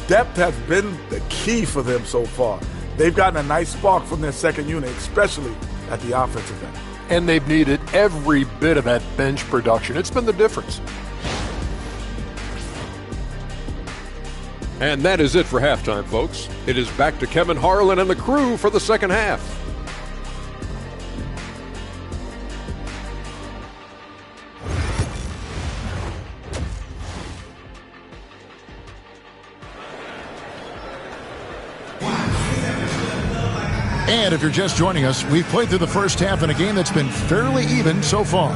Depth has been the key for them so far. They've gotten a nice spark from their second unit, especially at the offensive end. And they've needed every bit of that bench production. It's been the difference. And that is it for halftime, folks. It is back to Kevin Harlan and the crew for the second half. And if you're just joining us, we've played through the first half in a game that's been fairly even so far.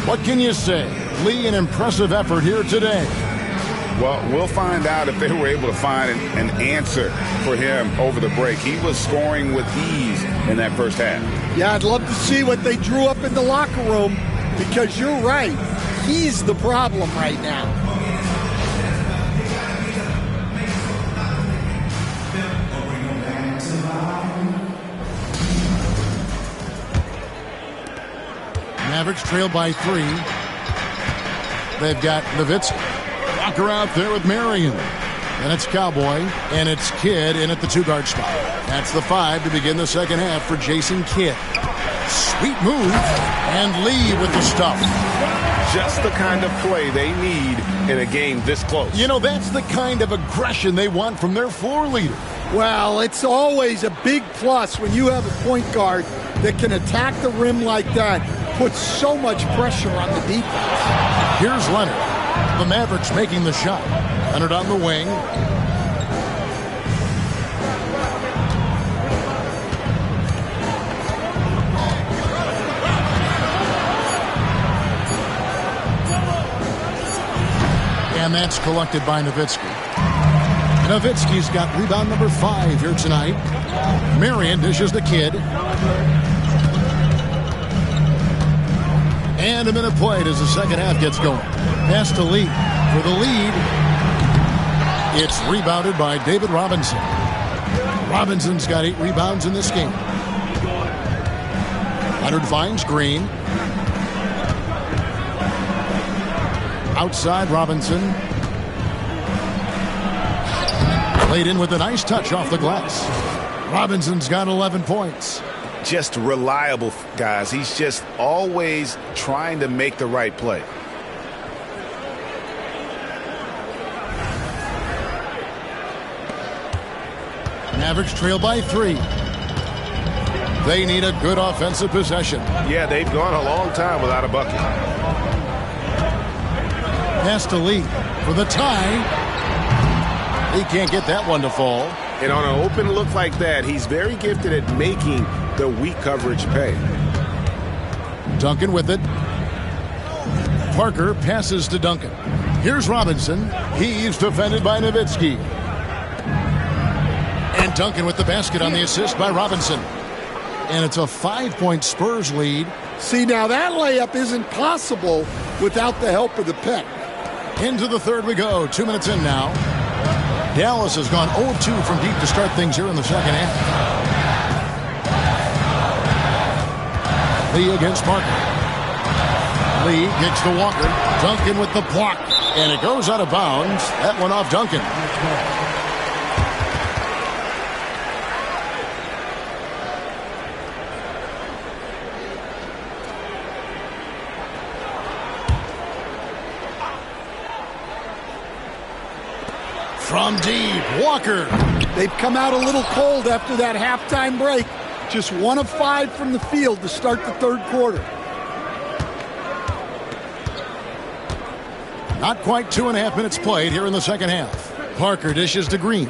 What can you say? Lee, an impressive effort here today. Well, we'll find out if they were able to find an answer for him over the break. He was scoring with ease in that first half. Yeah, I'd love to see what they drew up in the locker room because you're right. He's the problem right now. Mavericks trail by 3. They've got Nowitzki. Walker out there with Marion. And it's Cowboy, and it's Kidd in at the 2-guard spot. That's the 5 to begin the second half for Jason Kidd. Sweet move, and Lee with the stuff. Just the kind of play they need in a game this close. You know, that's the kind of aggression they want from their floor leader. Well, it's always a big plus when you have a point guard that can attack the rim like that, puts so much pressure on the defense. Here's Leonard. The Mavericks making the shot. Leonard on the wing. And that's collected by Nowitzki. Nowitzki's got rebound number 5 here tonight. Marion dishes the Kidd. And a minute played as the second half gets going. Pass to Lee for the lead. It's rebounded by David Robinson. Robinson's got 8 rebounds in this game. Leonard finds Green. Outside Robinson. Played in with a nice touch off the glass. Robinson's got 11 points. just reliable, guys. He's just always trying to make the right play. Mavericks trail by 3. They need a good offensive possession. Yeah, they've gone a long time without a bucket. Pass to Lee for the tie. He can't get that one to fall. And on an open look like that, he's very gifted at making the weak coverage pay. Duncan with it. Parker passes to Duncan. Here's Robinson. He's defended by Nowitzki. And Duncan with the basket on the assist by Robinson. And it's a 5-point Spurs lead. See, now that layup isn't possible without the help of the pick. Into the third we go. 2 minutes in now. Dallas has gone 0-2 from deep to start things here in the second half. Lee against Parker. Lee kicks to Walker. Duncan with the block. And it goes out of bounds. That one off Duncan. From deep, Walker. They've come out a little cold after that halftime break. Just 1 of 5 from the field to start the third quarter. Not quite 2.5 minutes played here in the second half. Parker dishes to Green.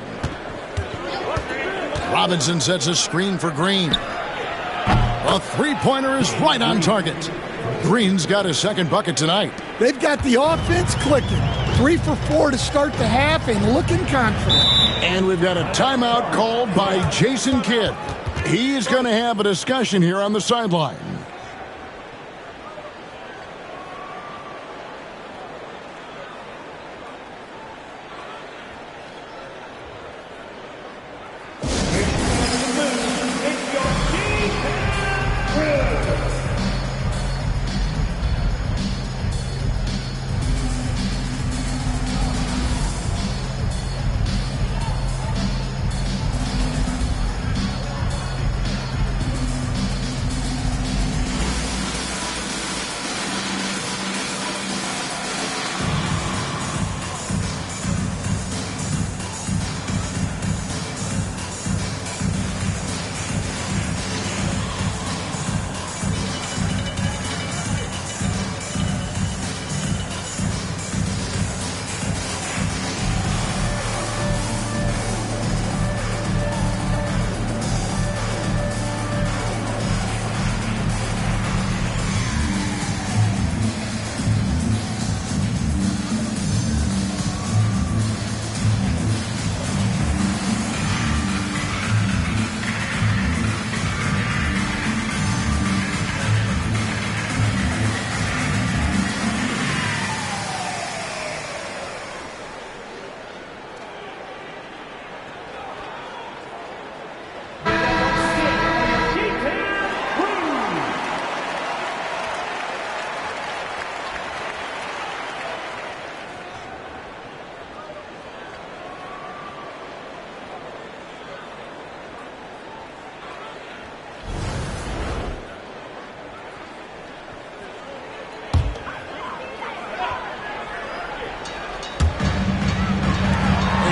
Robinson sets a screen for Green. A three-pointer is right on target. Green's got his second bucket tonight. They've got the offense clicking. 3 for 4 to start the half and looking confident. And we've got a timeout called by Jason Kidd. He's going to have a discussion here on the sideline.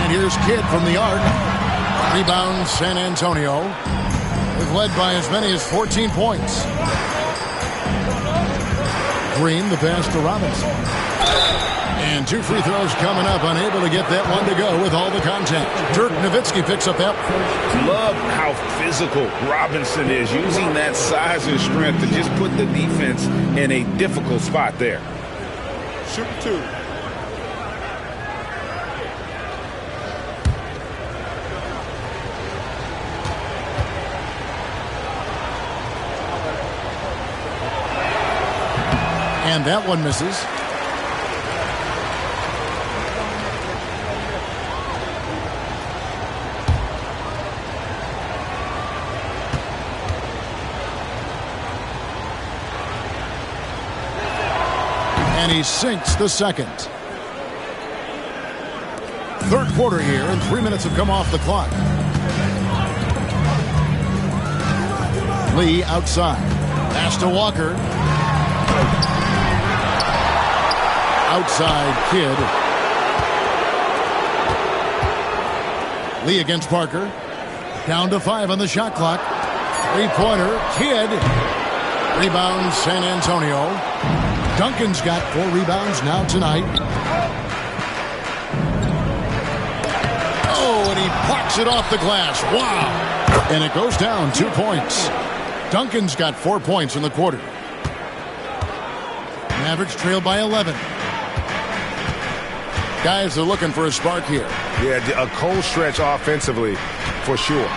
Here's Kidd from the arc. Rebound San Antonio. They've led by as many as 14 points. Green, the pass to Robinson. And 2 free throws coming up. Unable to get that one to go with all the contact. Dirk Nowitzki picks up that. Love how physical Robinson is, using that size and strength to just put the defense in a difficult spot there. Shoot 2. And that one misses. And he sinks the second. Third quarter here, and 3 minutes have come off the clock. Lee outside. Pass to Walker. Outside Kidd. Lee against Parker. Down to 5 on the shot clock. Three-pointer. Kidd. Rebound San Antonio. Duncan's got 4 rebounds now tonight. Oh, and he blocks it off the glass. Wow. And it goes down 2 points. Duncan's got 4 points in the quarter. Mavericks trail by 11. Guys are looking for a spark here. Yeah, a cold stretch offensively, for sure.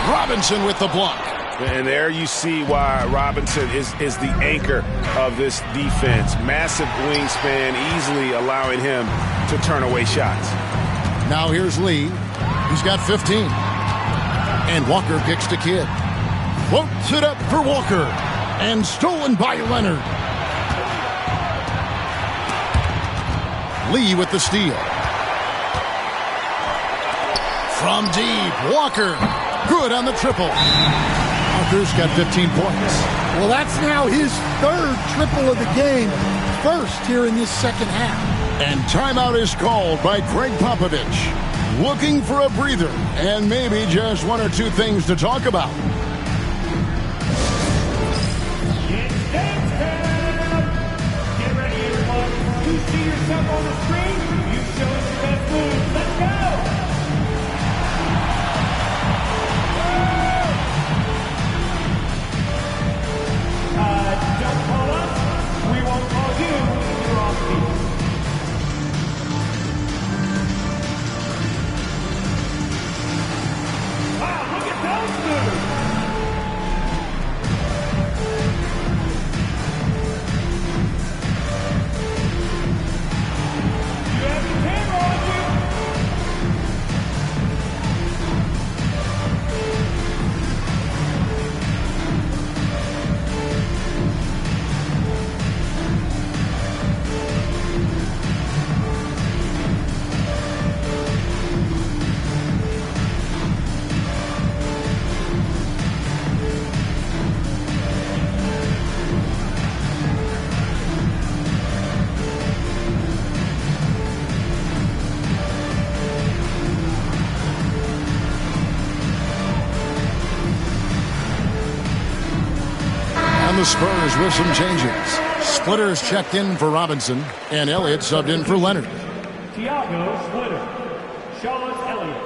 Robinson with the block. And there you see why Robinson is the anchor of this defense. Massive wingspan, easily allowing him to turn away shots. Now here's Lee. He's got 15. And Walker kicks to Kidd. Floats it up for Walker. And stolen by Leonard. Lee with the steal. From deep, Walker. Good on the triple. Walker's got 15 points. Well, that's now his 3rd triple of the game. First here in this second half. And timeout is called by Greg Popovich. Looking for a breather and maybe just 1 or 2 things to talk about. Get ready, everyone. You see yourself on the screen. You show us your best moves. Let's go. Don't call us. We won't call you if you're off beat. Wow, look at those moves. You have the camera on you. The Spurs with some changes. Splitter's checked in for Robinson, and Elliott subbed in for Leonard. Tiago Splitter. Sean Elliott.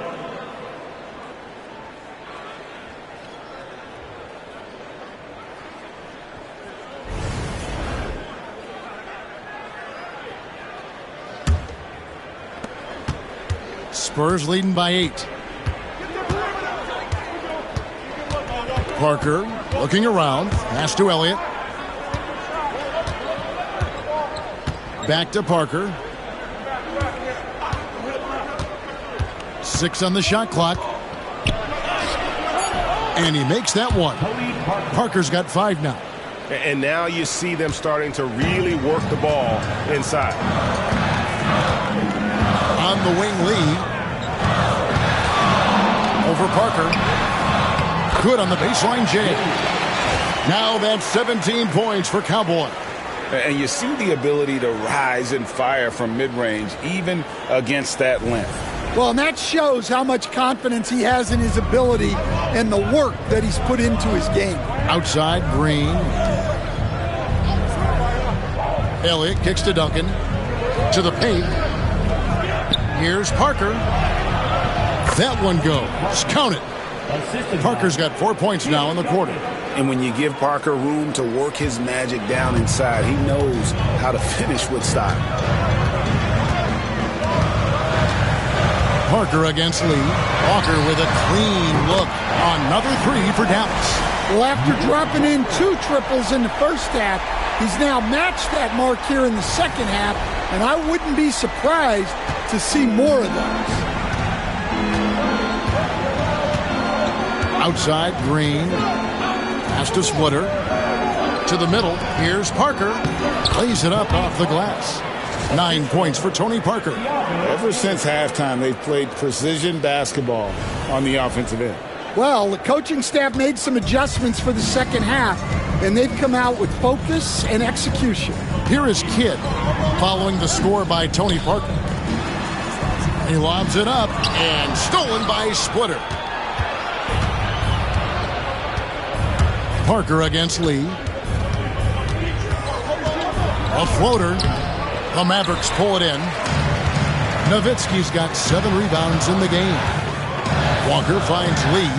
Spurs leading by 8. Parker looking around. Pass to Elliott. Back to Parker. 6 on the shot clock. And he makes that one. Parker's got 5 now. And now you see them starting to really work the ball inside. On the wing, Lee. Over Parker. Good on the baseline, Jay. Now that's 17 points for Cowboy. And you see the ability to rise and fire from mid-range, even against that length. Well, and that shows how much confidence he has in his ability and the work that he's put into his game. Outside, Green. Elliott kicks to Duncan. To the paint. Here's Parker. That one goes. Count it. Parker's got 4 points now in the quarter. And when you give Parker room to work his magic down inside, he knows how to finish with style. Parker against Lee. Walker with a clean look. Another 3 for Dallas. Well, after dropping in 2 triples in the first half, he's now matched that mark here in the second half, and I wouldn't be surprised to see more of those. Outside, Green. Pass to Splitter. To the middle. Here's Parker. Lays it up off the glass. 9 points for Tony Parker. Ever since halftime, they've played precision basketball on the offensive end. Well, the coaching staff made some adjustments for the second half, and they've come out with focus and execution. Here is Kidd following the score by Tony Parker. He lobs it up and stolen by Splitter. Parker against Lee. A floater. The Mavericks pull it in. Nowitzki's got 7 rebounds in the game. Walker finds Lee.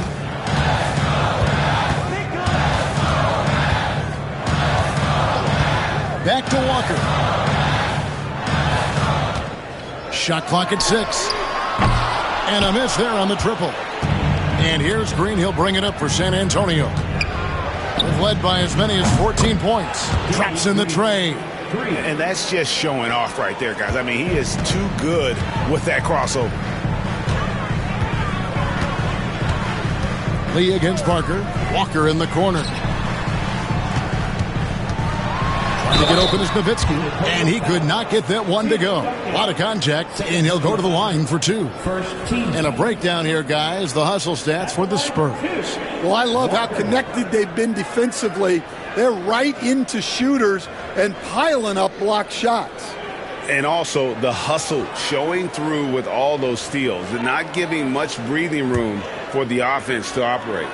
Back to Walker. Shot clock at 6. And a miss there on the triple. And here's Green. He'll bring it up for San Antonio. They've led by as many as 14 points. Drops in the tray. And that's just showing off right there, guys. I mean, he is too good with that crossover. Lee against Parker. Walker in the corner. Trying to get open is Nowitzki, and he could not get that one to go. A lot of contact, and he'll go to the line for 2. And a breakdown here, guys. The hustle stats for the Spurs. Well, I love how connected they've been defensively. They're right into shooters and piling up block shots. And also the hustle showing through with all those steals and not giving much breathing room for the offense to operate.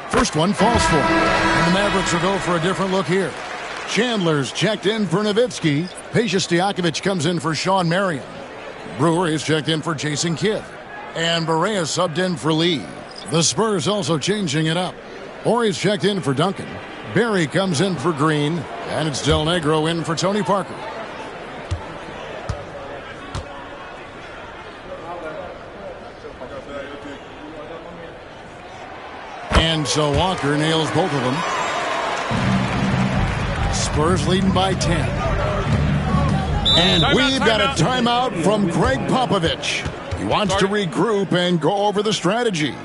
First one falls for him. And the Mavericks will go for a different look here. Chandler's checked in for Nowitzki. Peja Stojakovic comes in for Sean Marion. Brewer is checked in for Jason Kidd. And Barea subbed in for Lee. The Spurs also changing it up. Horry's checked in for Duncan. Barry comes in for Green. And it's Del Negro in for Tony Parker. And so Walker nails both of them. Spurs leading by 10. And we've got a timeout from Greg Popovich. He wants to regroup and go over the strategy.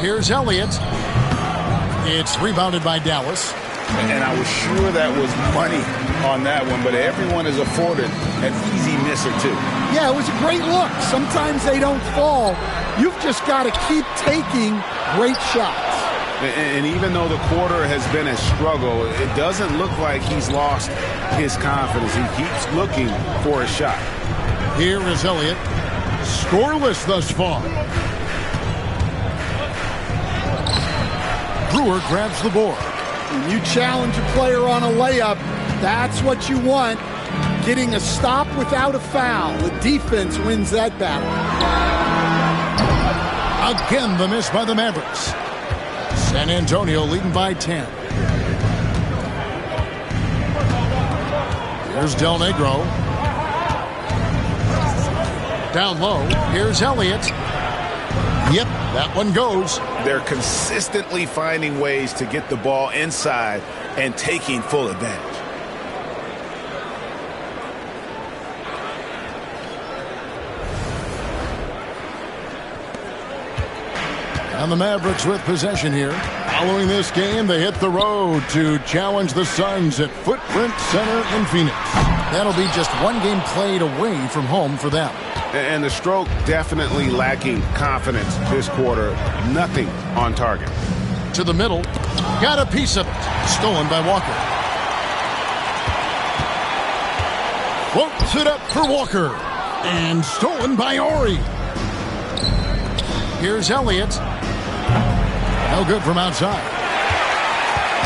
Here's Elliott. It's rebounded by Dallas. And I was sure that was money on that one, but everyone is afforded an easy miss or 2. Yeah, it was a great look. Sometimes they don't fall. You've just got to keep taking great shots. And even though the quarter has been a struggle, it doesn't look like he's lost his confidence. He keeps looking for a shot. Here is Elliott. Scoreless thus far. Brewer grabs the board. When you challenge a player on a layup, that's what you want. Getting a stop without a foul. The defense wins that battle. Again, the miss by the Mavericks. San Antonio leading by 10. Here's Del Negro. Down low. Here's Elliott. Yep, that one goes. They're consistently finding ways to get the ball inside and taking full advantage. And the Mavericks with possession here. Following this game, they hit the road to challenge the Suns at Footprint Center in Phoenix. That'll be just one game played away from home for them. And the stroke definitely lacking confidence this quarter. Nothing on target. To the middle. Got a piece of it. Stolen by Walker. Floats it up for Walker. And stolen by Ori. Here's Elliott. No good from outside.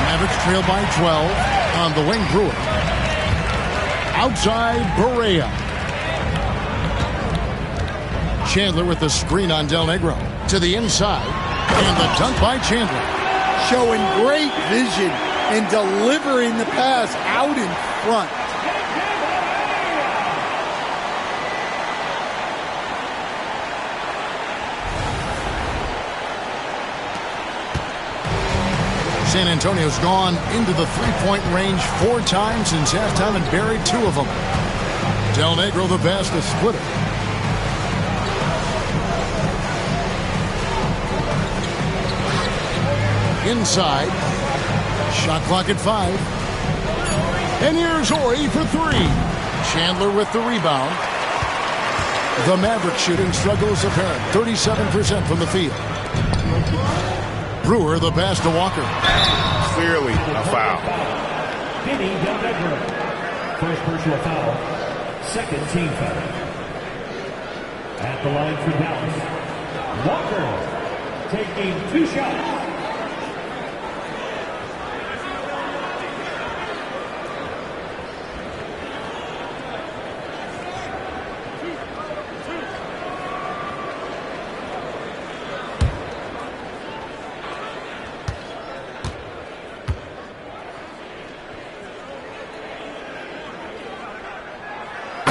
Mavericks trail by 12 on the wing. Brewer. Outside Barea. Chandler with the screen on Del Negro. To the inside. And the dunk by Chandler. Showing great vision and delivering the pass out in front. San Antonio's gone into the three-point range 4 times since halftime and buried 2 of them. Del Negro the best, a splitter. Inside. Shot clock at 5. And here's Ori for 3. Chandler with the rebound. The Mavericks shooting struggle is apparent. 37% from the field. Brewer the pass to Walker. Clearly a foul. First personal foul. Second team foul. At the line for Dallas. Walker taking 2 shots.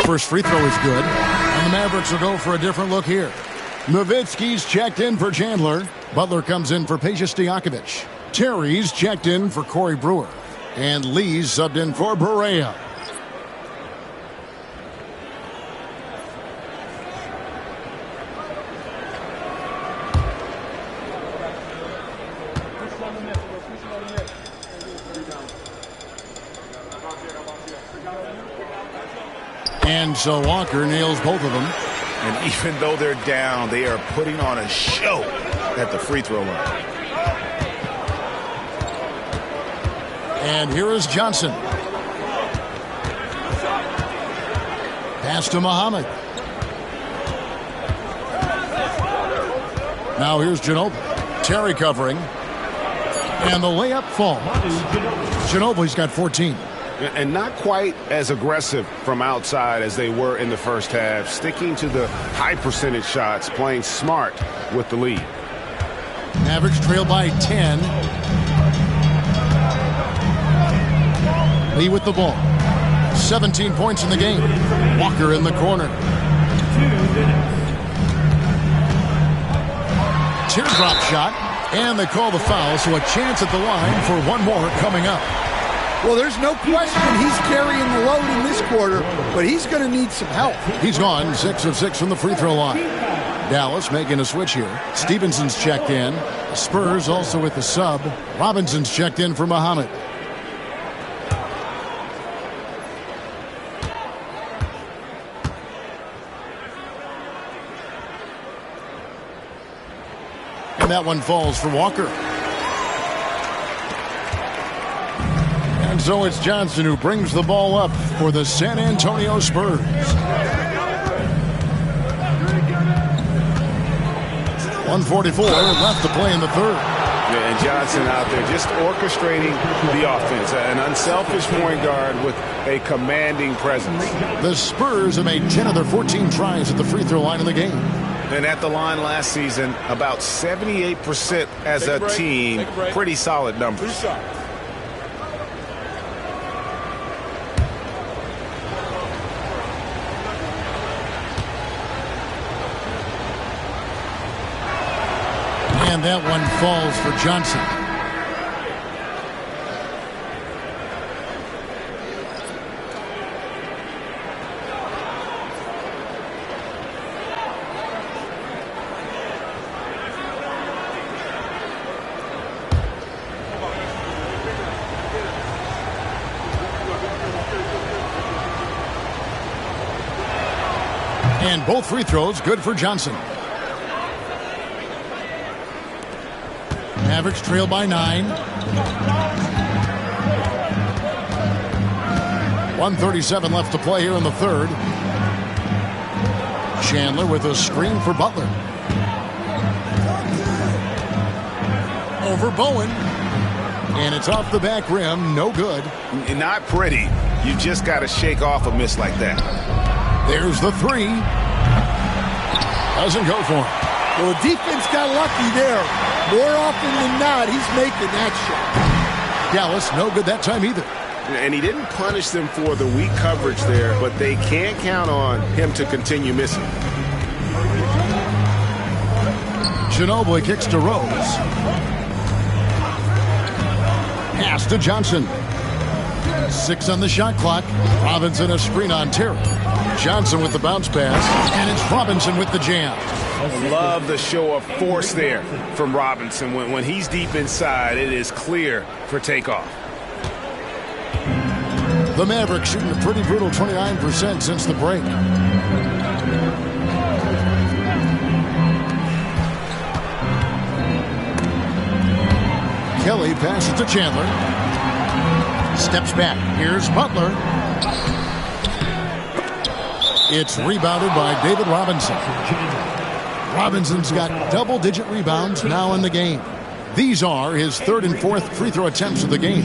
First free throw is good, and the Mavericks will go for a different look here. Nowitzki's checked in for Chandler. Butler comes in for Peja Stojakovic. Terry's checked in for Corey Brewer. And Lee's subbed in for Barea. And so Walker nails both of them. And even though they're down, they are putting on a show at the free throw line. And here is Johnson. Pass to Muhammad. Now here's Ginobili. Terry covering. And the layup falls. Ginobili's got 14. And not quite as aggressive from outside as they were in the first half. Sticking to the high percentage shots, playing smart with the lead. Mavericks trail by 10. Lee with the ball. 17 points in the game. Walker in the corner. Teardrop shot. And they call the foul, so a chance at the line for one more coming up. Well, there's no question he's carrying the load in this quarter, but he's going to need some help. He's gone 6 of 6 from the free throw line. Dallas making a switch here. Stevenson's checked in. Spurs also with the sub. Robinson's checked in for Muhammad. And that one falls for Walker. And so it's Johnson who brings the ball up for the San Antonio Spurs. 1:44 left to play in the third. Yeah, and Johnson out there just orchestrating the offense. An unselfish point guard with a commanding presence. The Spurs have made 10 of their 14 tries at the free throw line in the game. And at the line last season, about 78% as a team. Pretty solid numbers. 2 shots. And that one falls for Johnson. And both free throws good for Johnson. Mavericks trail by 9. 1:37 left to play here in the third. Chandler with a screen for Butler. Over Bowen. And it's off the back rim. No good. Not pretty. You just got to shake off a miss like that. There's the three. Doesn't go for him. Well, the defense got lucky there. More often than not, he's making that shot. Dallas, no good that time either. And he didn't punish them for the weak coverage there, but they can't count on him to continue missing. Ginobili kicks to Rose. Pass to Johnson. 6 on the shot clock. Robinson a screen on Terry. Johnson with the bounce pass. And it's Robinson with the jam. Love the show of force there from Robinson. When he's deep inside, it is clear for takeoff. The Mavericks shooting a pretty brutal 29% since the break. Kelly passes to Chandler. Steps back. Here's Butler. It's rebounded by David Robinson. Robinson's got double-digit rebounds now in the game. These are his third and fourth free throw attempts of the game.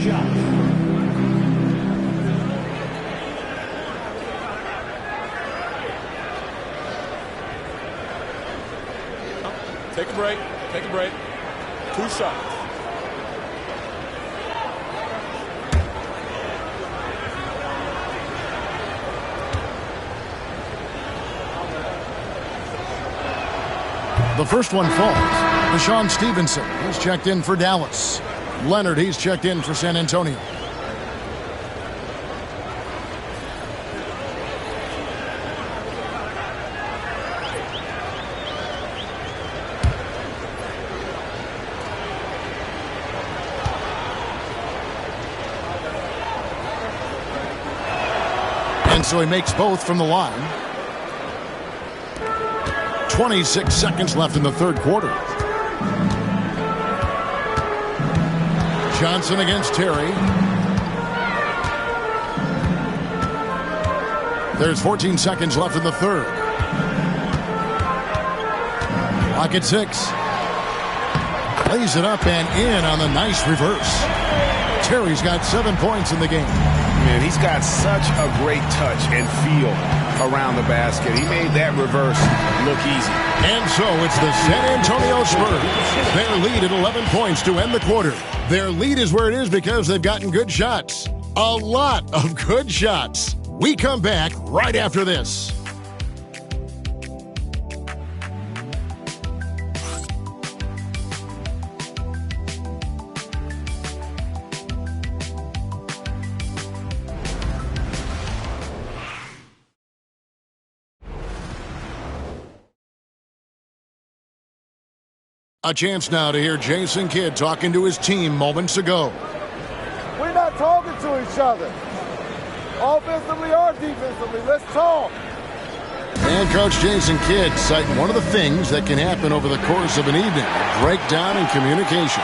Take a break. Take a break. 2 shots. The first one falls. Deshaun Stevenson, he's checked in for Dallas. Leonard, he's checked in for San Antonio. And so he makes both from the line. 26 seconds left in the third quarter. Johnson against Terry. There's 14 seconds left in the third. Clock at 6. Lays it up and in on the nice reverse. Terry's got 7 points in the game. Man, he's got such a great touch and feel around the basket. He made that reverse look easy. And so it's the San Antonio Spurs. Their lead at 11 points to end the quarter. Their lead is where it is because they've gotten good shots. A lot of good shots. We come back right after this. A chance now to hear Jason Kidd talking to his team moments ago. We're not talking to each other. Offensively or defensively, let's talk. And Coach Jason Kidd citing one of the things that can happen over the course of an evening, a breakdown in communication.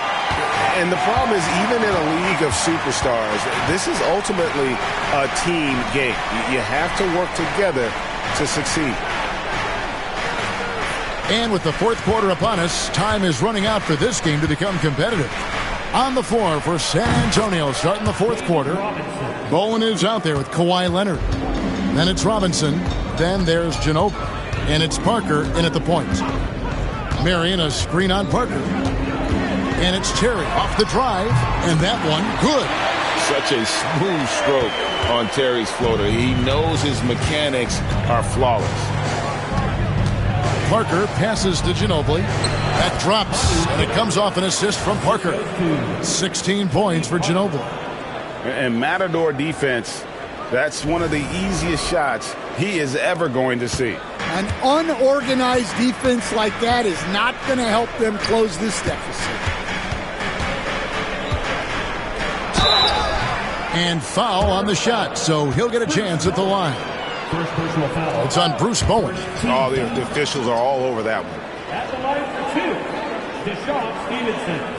And the problem is, even in a league of superstars, this is ultimately a team game. You have to work together to succeed. And with the fourth quarter upon us, time is running out for this game to become competitive. On the floor for San Antonio, starting the fourth quarter. Bowen is out there with Kawhi Leonard. Then it's Robinson. Then there's Ginobili. And it's Parker in at the point. Marion a screen on Parker. And it's Terry off the drive. And that one good. Such a smooth stroke on Terry's floater. He knows his mechanics are flawless. Parker passes to Ginobili. That drops, and it comes off an assist from Parker. 16 points for Ginobili. And Matador defense, that's one of the easiest shots he is ever going to see. An unorganized defense like that is not going to help them close this deficit. And foul on the shot, so he'll get a chance at the line. First personal foul. It's on Bruce Bowen. Oh, the officials are all over that one. At the line for 2, Deshaun Stevenson.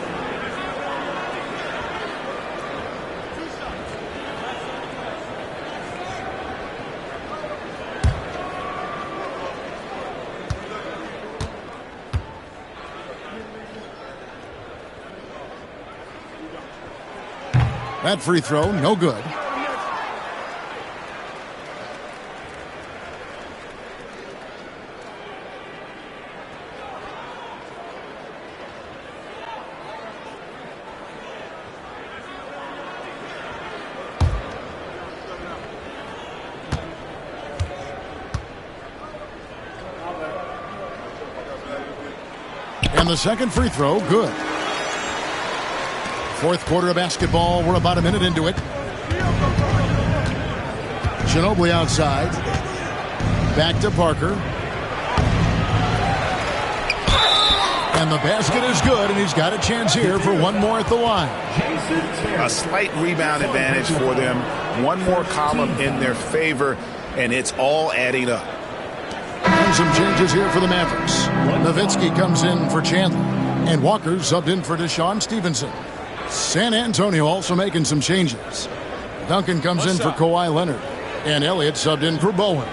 That free throw, no good. And the second free throw, good. Fourth quarter of basketball. We're about a minute into it. Ginobili outside. Back to Parker. And the basket is good, and he's got a chance here for one more at the line. A slight rebound advantage for them. One more column in their favor, and it's all adding up. And some changes here for the Mavericks. Nowitzki comes in for Chandler, and Walker subbed in for Deshaun Stevenson. San Antonio also making some changes. Duncan comes in for Kawhi Leonard, and Elliott subbed in for Bowen.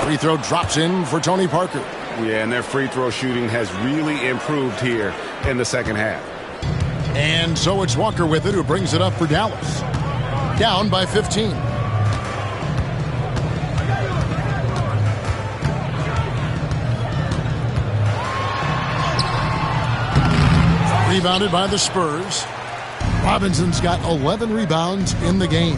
Free throw drops in for Tony Parker. Yeah, and their free throw shooting has really improved here in the second half. And so it's Walker with it, who brings it up for Dallas. Down by 15. Rebounded by the Spurs. Robinson's got 11 rebounds in the game.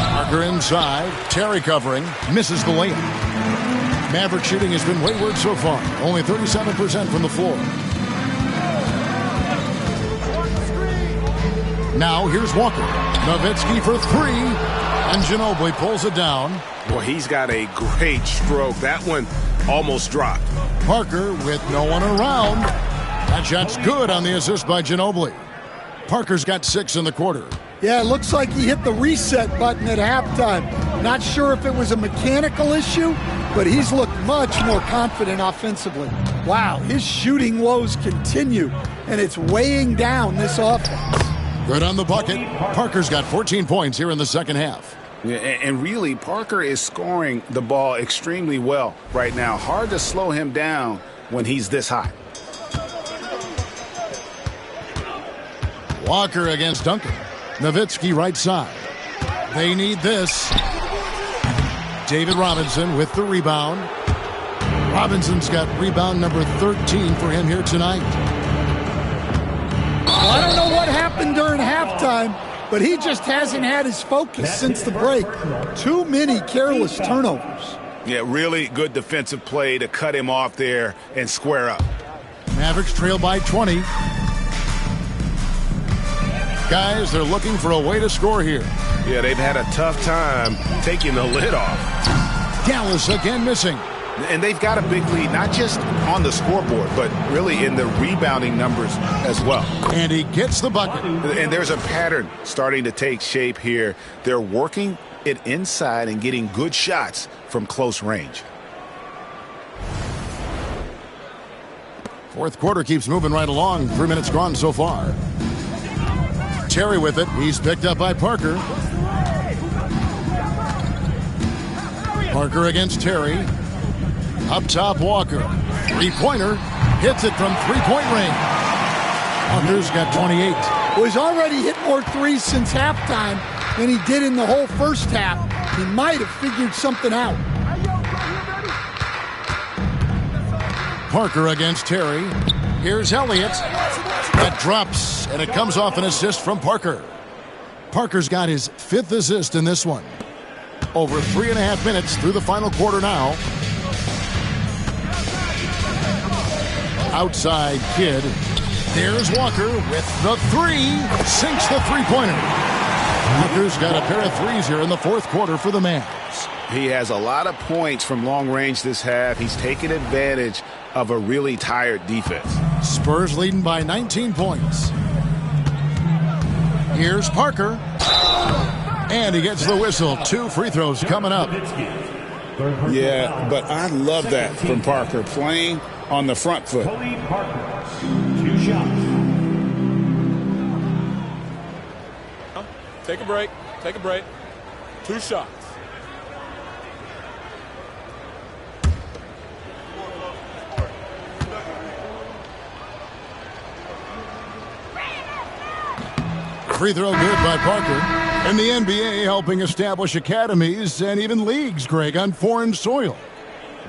Parker inside. Terry covering. Misses the layup. Maverick shooting has been wayward so far. Only 37% from the floor. Now here's Walker. Nowitzki for three. And Ginobili pulls it down. Well, he's got a great stroke. That one almost dropped. Parker with no one around. That shot's good on the assist by Ginobili. Parker's got 6 in the quarter. Yeah, it looks like he hit the reset button at halftime. Not sure if it was a mechanical issue, but he's looked much more confident offensively. Wow, his shooting woes continue, and it's weighing down this offense. Good on the bucket. Parker's got 14 points here in the second half. Yeah, and really, Parker is scoring the ball extremely well right now. Hard to slow him down when he's this hot. Walker against Duncan. Nowitzki right side. They need this. David Robinson with the rebound. Robinson's got rebound number 13 for him here tonight. Well, I don't know what happened during halftime, but he just hasn't had his focus since the break. Too many careless turnovers. Yeah, really good defensive play to cut him off there and square up. Mavericks trail by 20. Guys, they're looking for a way to score here. Yeah, they've had a tough time taking the lid off. Dallas again missing. And they've got a big lead, not just on the scoreboard, but really in the rebounding numbers as well. And he gets the bucket. And there's a pattern starting to take shape here. They're working it inside and getting good shots from close range. Fourth quarter keeps moving right along. 3 minutes gone so far. Terry with it. He's picked up by Parker. Parker against Terry. Up top, Walker. Three-pointer. Hits it from three-point range. Walker's got 28. Well, he's already hit more threes since halftime than he did in the whole first half. He might have figured something out. Parker against Terry. Here's Elliott. That drops, and it comes off an assist from Parker. Parker's got his 5th assist in this one. Over 3.5 minutes through the final quarter now. Outside Kidd. There's Walker with the three. Sinks the three-pointer. Walker's got a pair of threes here in the fourth quarter for the Mavs. He has a lot of points from long range this half. He's taken advantage of a really tired defense. Spurs leading by 19 points. Here's Parker. And he gets the whistle. 2 free throws coming up. Yeah, but I love that from Parker, playing on the front foot. Parker, 2 shots. Take a break. Take a break. 2 shots. Free throw good by Parker. And the NBA helping establish academies and even leagues, Greg, on foreign soil.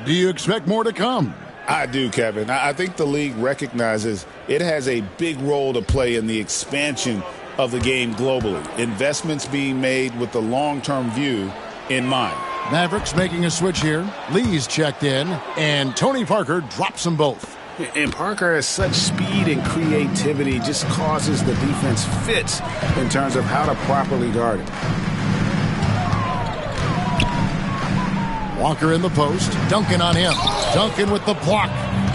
Do you expect more to come? I do, Kevin. I think the league recognizes it has a big role to play in the expansion of the game globally. Investments being made with the long-term view in mind. Mavericks making a switch here. Lee's checked in, and Tony Parker drops them both. And Parker has such speed and creativity, just causes the defense fits in terms of how to properly guard it. Walker in the post. Duncan on him. Duncan with the block.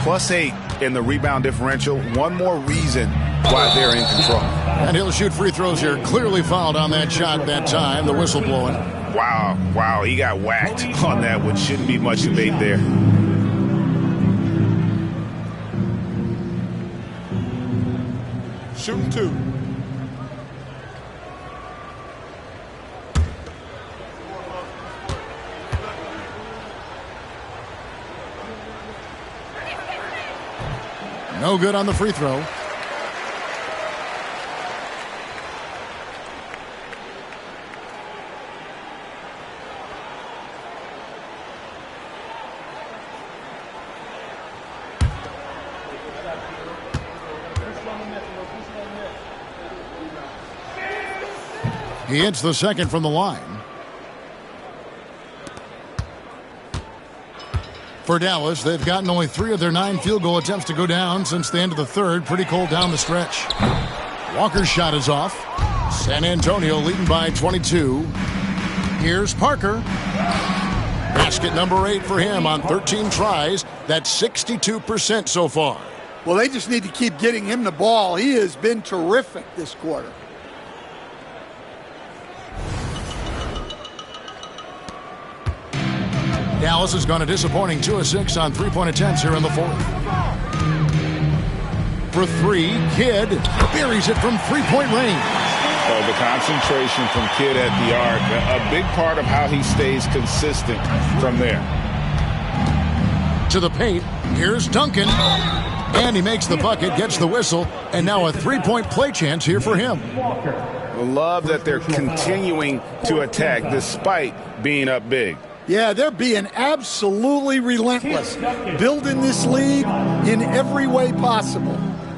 +8 in the rebound differential. One more reason why they're in control. And he'll shoot free throws here. Clearly fouled on that shot that time. The whistle blowing. Wow. He got whacked on that one. Shouldn't be much debate there. Shooting 2. No good on the free throw. He hits the second from the line. For Dallas, they've gotten only 3 of their 9 field goal attempts to go down since the end of the third. Pretty cold down the stretch. Walker's shot is off. San Antonio leading by 22. Here's Parker. Basket number 8 for him on 13 tries. That's 62% so far. Well, they just need to keep getting him the ball. He has been terrific this quarter. Dallas has gone a disappointing 2 of 6 on 3-point attempts here in the fourth. For 3, Kidd buries it from 3-point range. Oh, the concentration from Kidd at the arc, a big part of how he stays consistent from there. To the paint, here's Duncan. And he makes the bucket, gets the whistle, and now a 3-point play chance here for him. Love that they're continuing to attack despite being up big. Yeah, they're being absolutely relentless, building this lead in every way possible.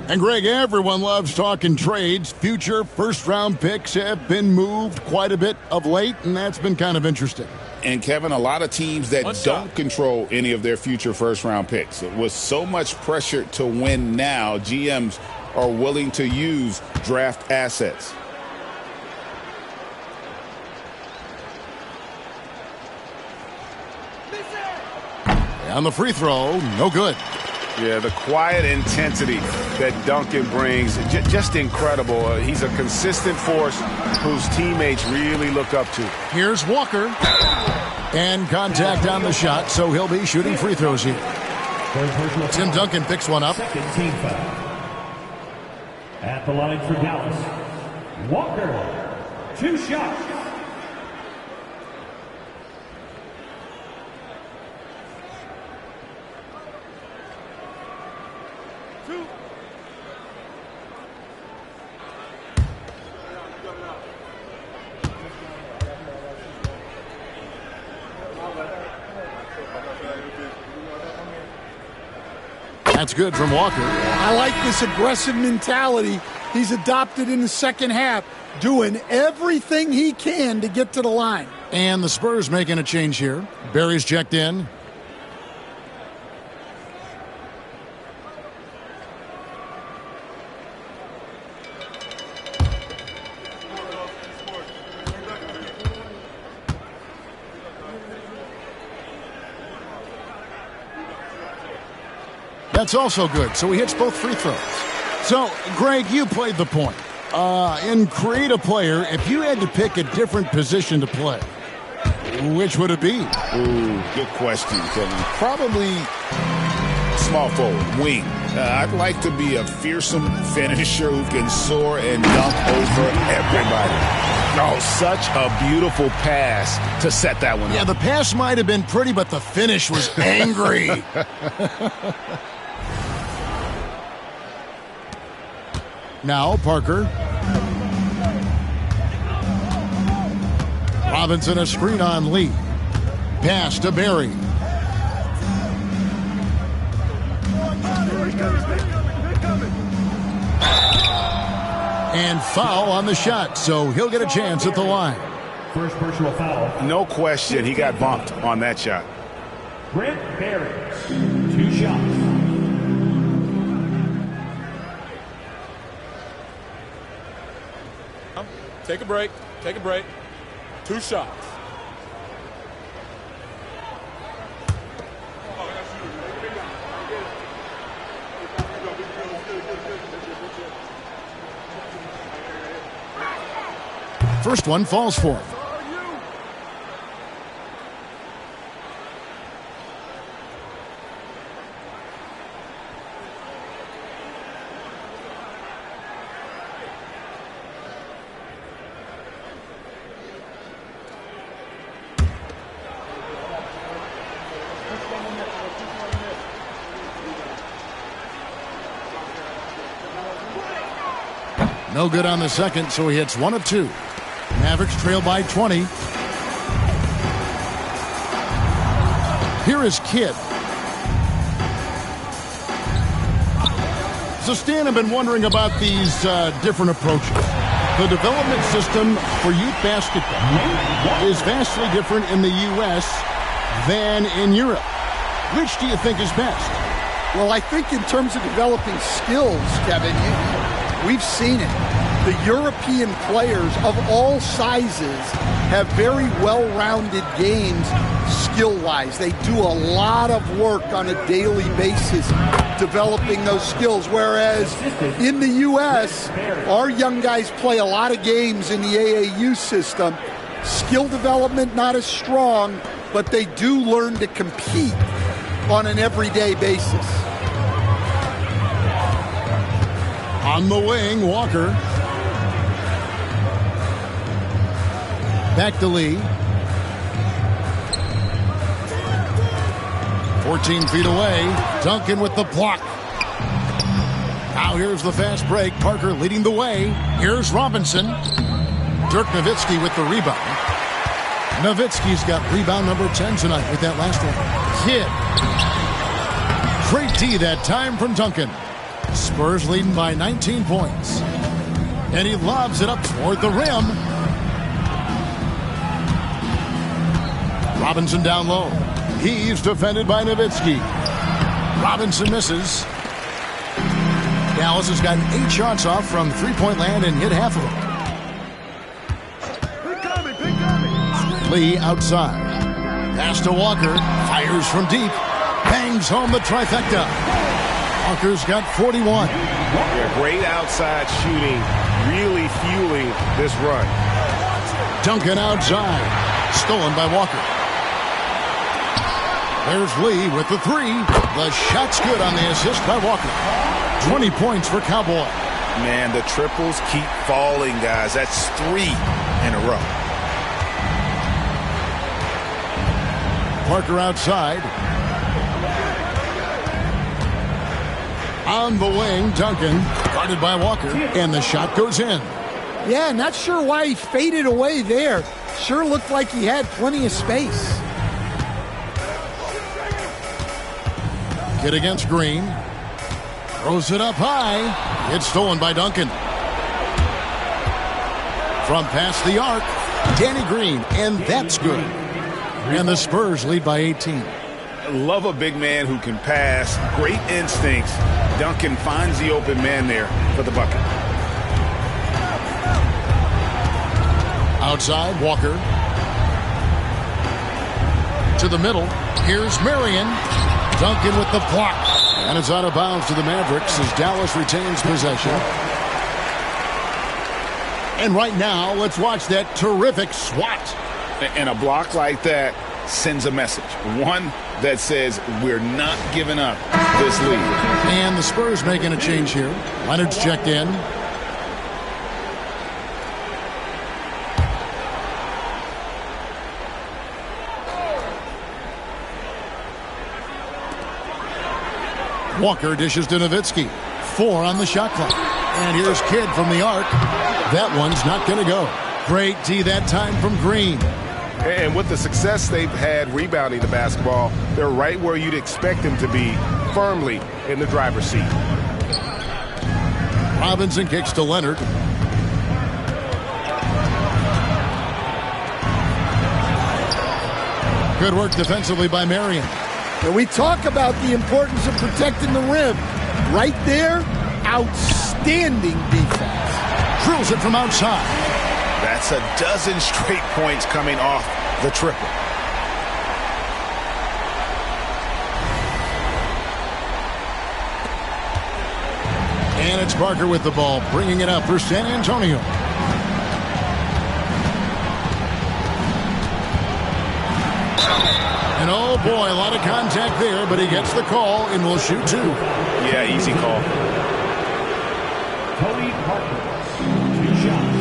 And, Greg, everyone loves talking trades. Future first-round picks have been moved quite a bit of late, and that's been kind of interesting. And, Kevin, a lot of teams that don't control any of their future first-round picks. With so much pressure to win now, GMs are willing to use draft assets. On the free throw, no good. Yeah, the quiet intensity that Duncan brings, just incredible. He's a consistent force whose teammates really look up to. Here's Walker. And contact on the shot, so he'll be shooting free throws here. Tim Duncan picks one up. Second team foul. At the line for Dallas, Walker, 2 shots. That's good from Walker. I like this aggressive mentality he's adopted in the second half, doing everything he can to get to the line. And the Spurs making a change here. Barry's checked in. That's also good. So he hits both free throws. So, Greg, you played the point. In Create a Player, if you had to pick a different position to play, which would it be? Ooh, good question, Kevin. Probably small forward, wing. I'd like to be a fearsome finisher who can soar and dunk over everybody. Oh, such a beautiful pass to set that one up. Yeah, the pass might have been pretty, but the finish was angry. Now Parker. Robinson a screen on Lee. Pass to Barry. And foul on the shot, so he'll get a chance at the line. First personal foul. No question, he got bumped on that shot. Brent Barry, 2 shots. Take a break. Take a break. 2 shots. First one falls for him. No good on the second, so he hits 1 of 2. Mavericks trail by 20. Here is Kidd. So Stan, I've been wondering about these different approaches. The development system for youth basketball is vastly different in the U.S. than in Europe. Which do you think is best? Well, I think in terms of developing skills, Kevin, we've seen it. The European players of all sizes have very well-rounded games skill-wise. They do a lot of work on a daily basis developing those skills, whereas in the U.S., our young guys play a lot of games in the AAU system. Skill development not as strong, but they do learn to compete on an everyday basis. On the wing, Walker. Back to Lee. 14 feet away. Duncan with the block. Now here's the fast break. Parker leading the way. Here's Robinson. Dirk Nowitzki with the rebound. Nowitzki's got rebound number 10 tonight with that last one. Kidd. Great D that time from Duncan. Spurs leading by 19 points. And he lobs it up toward the rim. Robinson down low. He's defended by Nowitzki. Robinson misses. Dallas has gotten 8 shots off from three-point land and hit half of them. Lee outside. Pass to Walker. Fires from deep. Bangs home the trifecta. Walker's got 41. Yeah, great outside shooting, really fueling this run. Duncan outside. Stolen by Walker. There's Lee with the 3. The shot's good on the assist by Walker. 20 points for Cowboy. Man, the triples keep falling, guys. That's 3 in a row. Parker outside. On the wing, Duncan, guarded by Walker, and the shot goes in. Yeah, not sure why he faded away there. Sure looked like he had plenty of space. Kidd against Green. Throws it up high. It's stolen by Duncan. From past the arc, Danny Green, and that's good. And the Spurs lead by 18. Love a big man who can pass. Great instincts. Duncan finds the open man there for the bucket. Outside, Walker. To the middle. Here's Marion. Duncan with the block. And it's out of bounds to the Mavericks as Dallas retains possession. And right now, let's watch that terrific swat. And a block like that sends a message. One that says we're not giving up this lead. And the Spurs making a change here. Leonard's checked in. Walker dishes to Nowitzki. 4 on the shot clock. And here's Kidd from the arc. That one's not going to go. Great D that time from Green. And with the success they've had rebounding the basketball, they're right where you'd expect them to be, firmly in the driver's seat. Robinson kicks to Leonard. Good work defensively by Marion. And we talk about the importance of protecting the rim. Right there, outstanding defense. Drills it from outside. That's a dozen straight points coming off the triple. And it's Parker with the ball, bringing it up for San Antonio. And oh boy, a lot of contact there, but he gets the call and will shoot 2. Yeah, easy call. Tony Parker, 2 shots.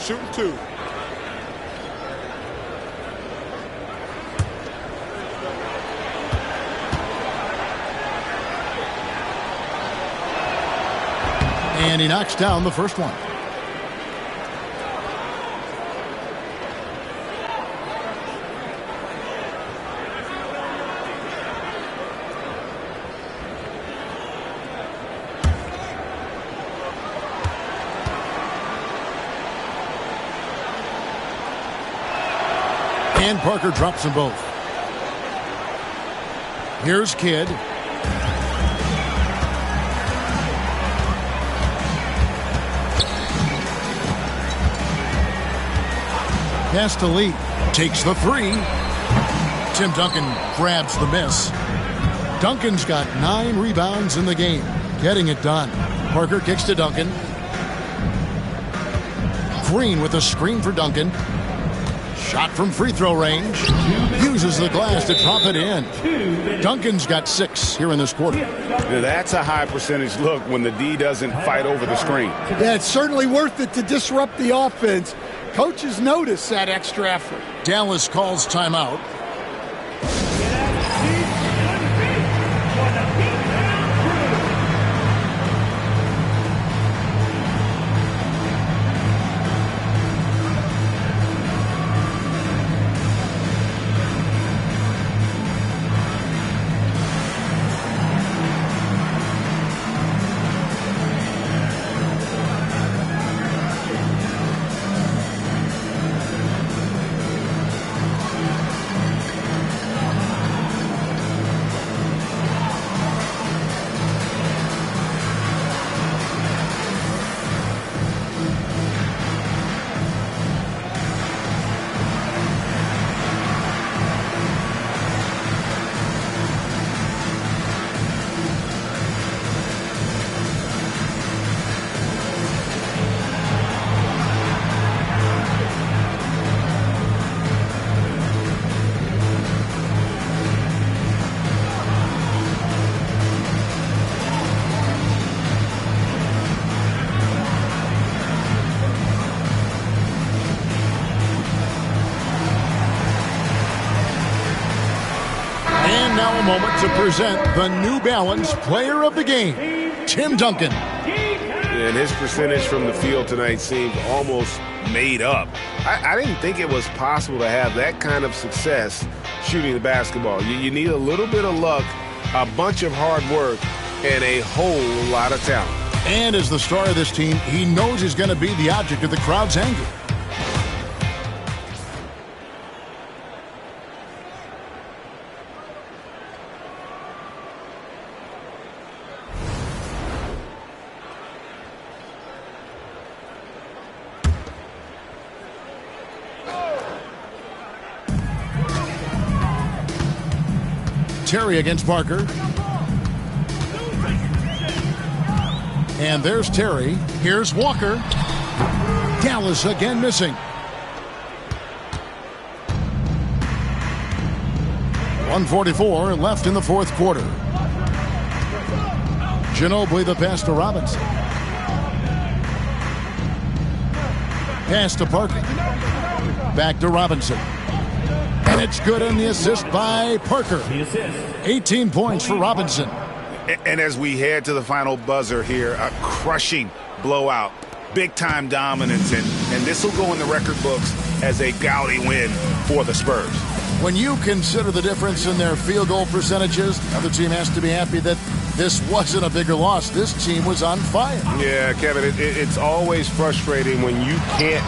Shooting 2. And he knocks down the first one. And Parker drops them both. Here's Kidd. Pass to Lee. Takes the 3. Tim Duncan grabs the miss. Duncan's got 9 rebounds in the game. Getting it done. Parker kicks to Duncan. Green with a screen for Duncan. Shot from free throw range. Uses the glass to drop it in. Duncan's got 6 here in this quarter. That's a high percentage look when the D doesn't fight over the screen. Yeah, it's certainly worth it to disrupt the offense. Coaches notice that extra effort. Dallas calls timeout. Now a moment to present the New Balance Player of the Game, Tim Duncan. and his percentage from the field tonight seemed almost made up. I didn't think it was possible to have that kind of success shooting the basketball. You need a little bit of luck, a bunch of hard work, and a whole lot of talent. And as the star of this team, he knows he's going to be the object of the crowd's anger. Terry against Parker. And there's Terry. Here's Walker. Dallas again missing. 1:44 left in the fourth quarter. Ginobili the pass to Robinson. Pass to Parker. Back to Robinson. And it's good on the assist by Parker. 18 points for Robinson. And as we head to the final buzzer here, a crushing blowout, big-time dominance, and this will go in the record books as a gaudy win for the Spurs. When you consider the difference in their field goal percentages, the other team has to be happy that this wasn't a bigger loss. This team was on fire. Yeah, Kevin, it's always frustrating when you can't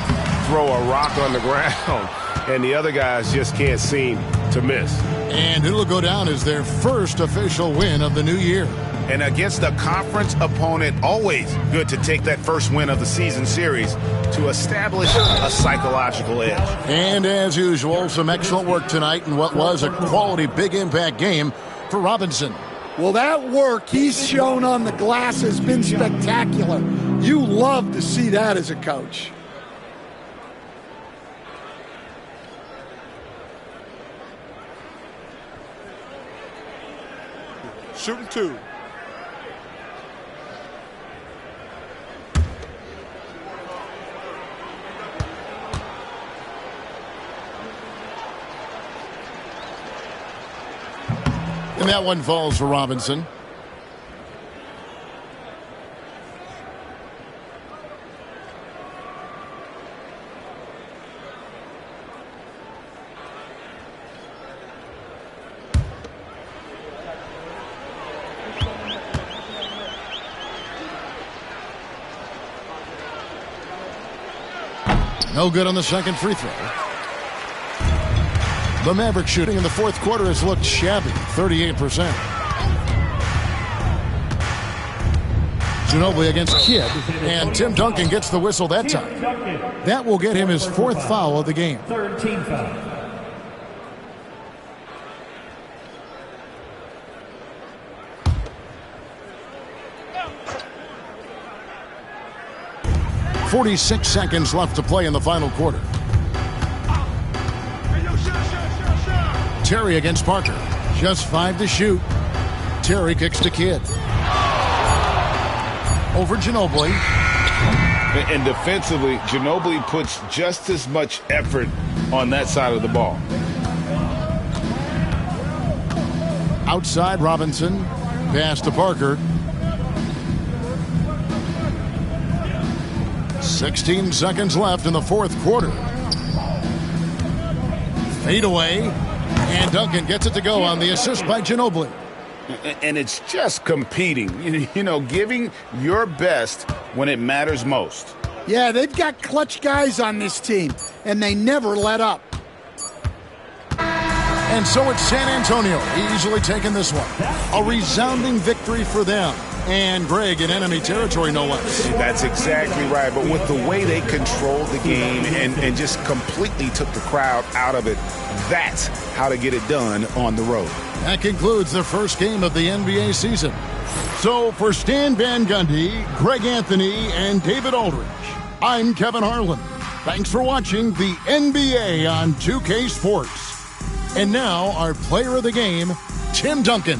throw a rock on the ground and the other guys just can't seem to miss. And it'll go down as their first official win of the new year. And against a conference opponent, always good to take that first win of the season series to establish a psychological edge. And as usual, some excellent work tonight in what was a quality big impact game for Robinson. Well, that work he's shown on the glass has been spectacular. You love to see that as a coach. Shooting two. And that one falls for Robinson. No good on the second free throw. The Mavericks shooting in the fourth quarter has looked shabby, 38%. Ginobili against Kidd, and Tim Duncan gets the whistle that time. That will get him his fourth foul of the game. Third team foul. .46 seconds left to play in the final quarter. Terry against Parker. Just 5 to shoot. Terry kicks to Kidd. Over Ginobili. And defensively, Ginobili puts just as much effort on that side of the ball. Outside Robinson. Pass to Parker. 16 seconds left in the fourth quarter. Fade away. And Duncan gets it to go on the assist by Ginobili. And it's just competing, you know, giving your best when it matters most. Yeah, they've got clutch guys on this team, and they never let up. And so it's San Antonio easily taking this one. A resounding victory for them. And Greg in enemy territory, no less. That's exactly right. But with the way they controlled the game and just completely took the crowd out of it, that's how to get it done on the road. That concludes the first game of the NBA season. So for Stan Van Gundy, Greg Anthony, and David Aldridge, I'm Kevin Harlan. Thanks for watching the NBA on 2K Sports. And now our player of the game, Tim Duncan.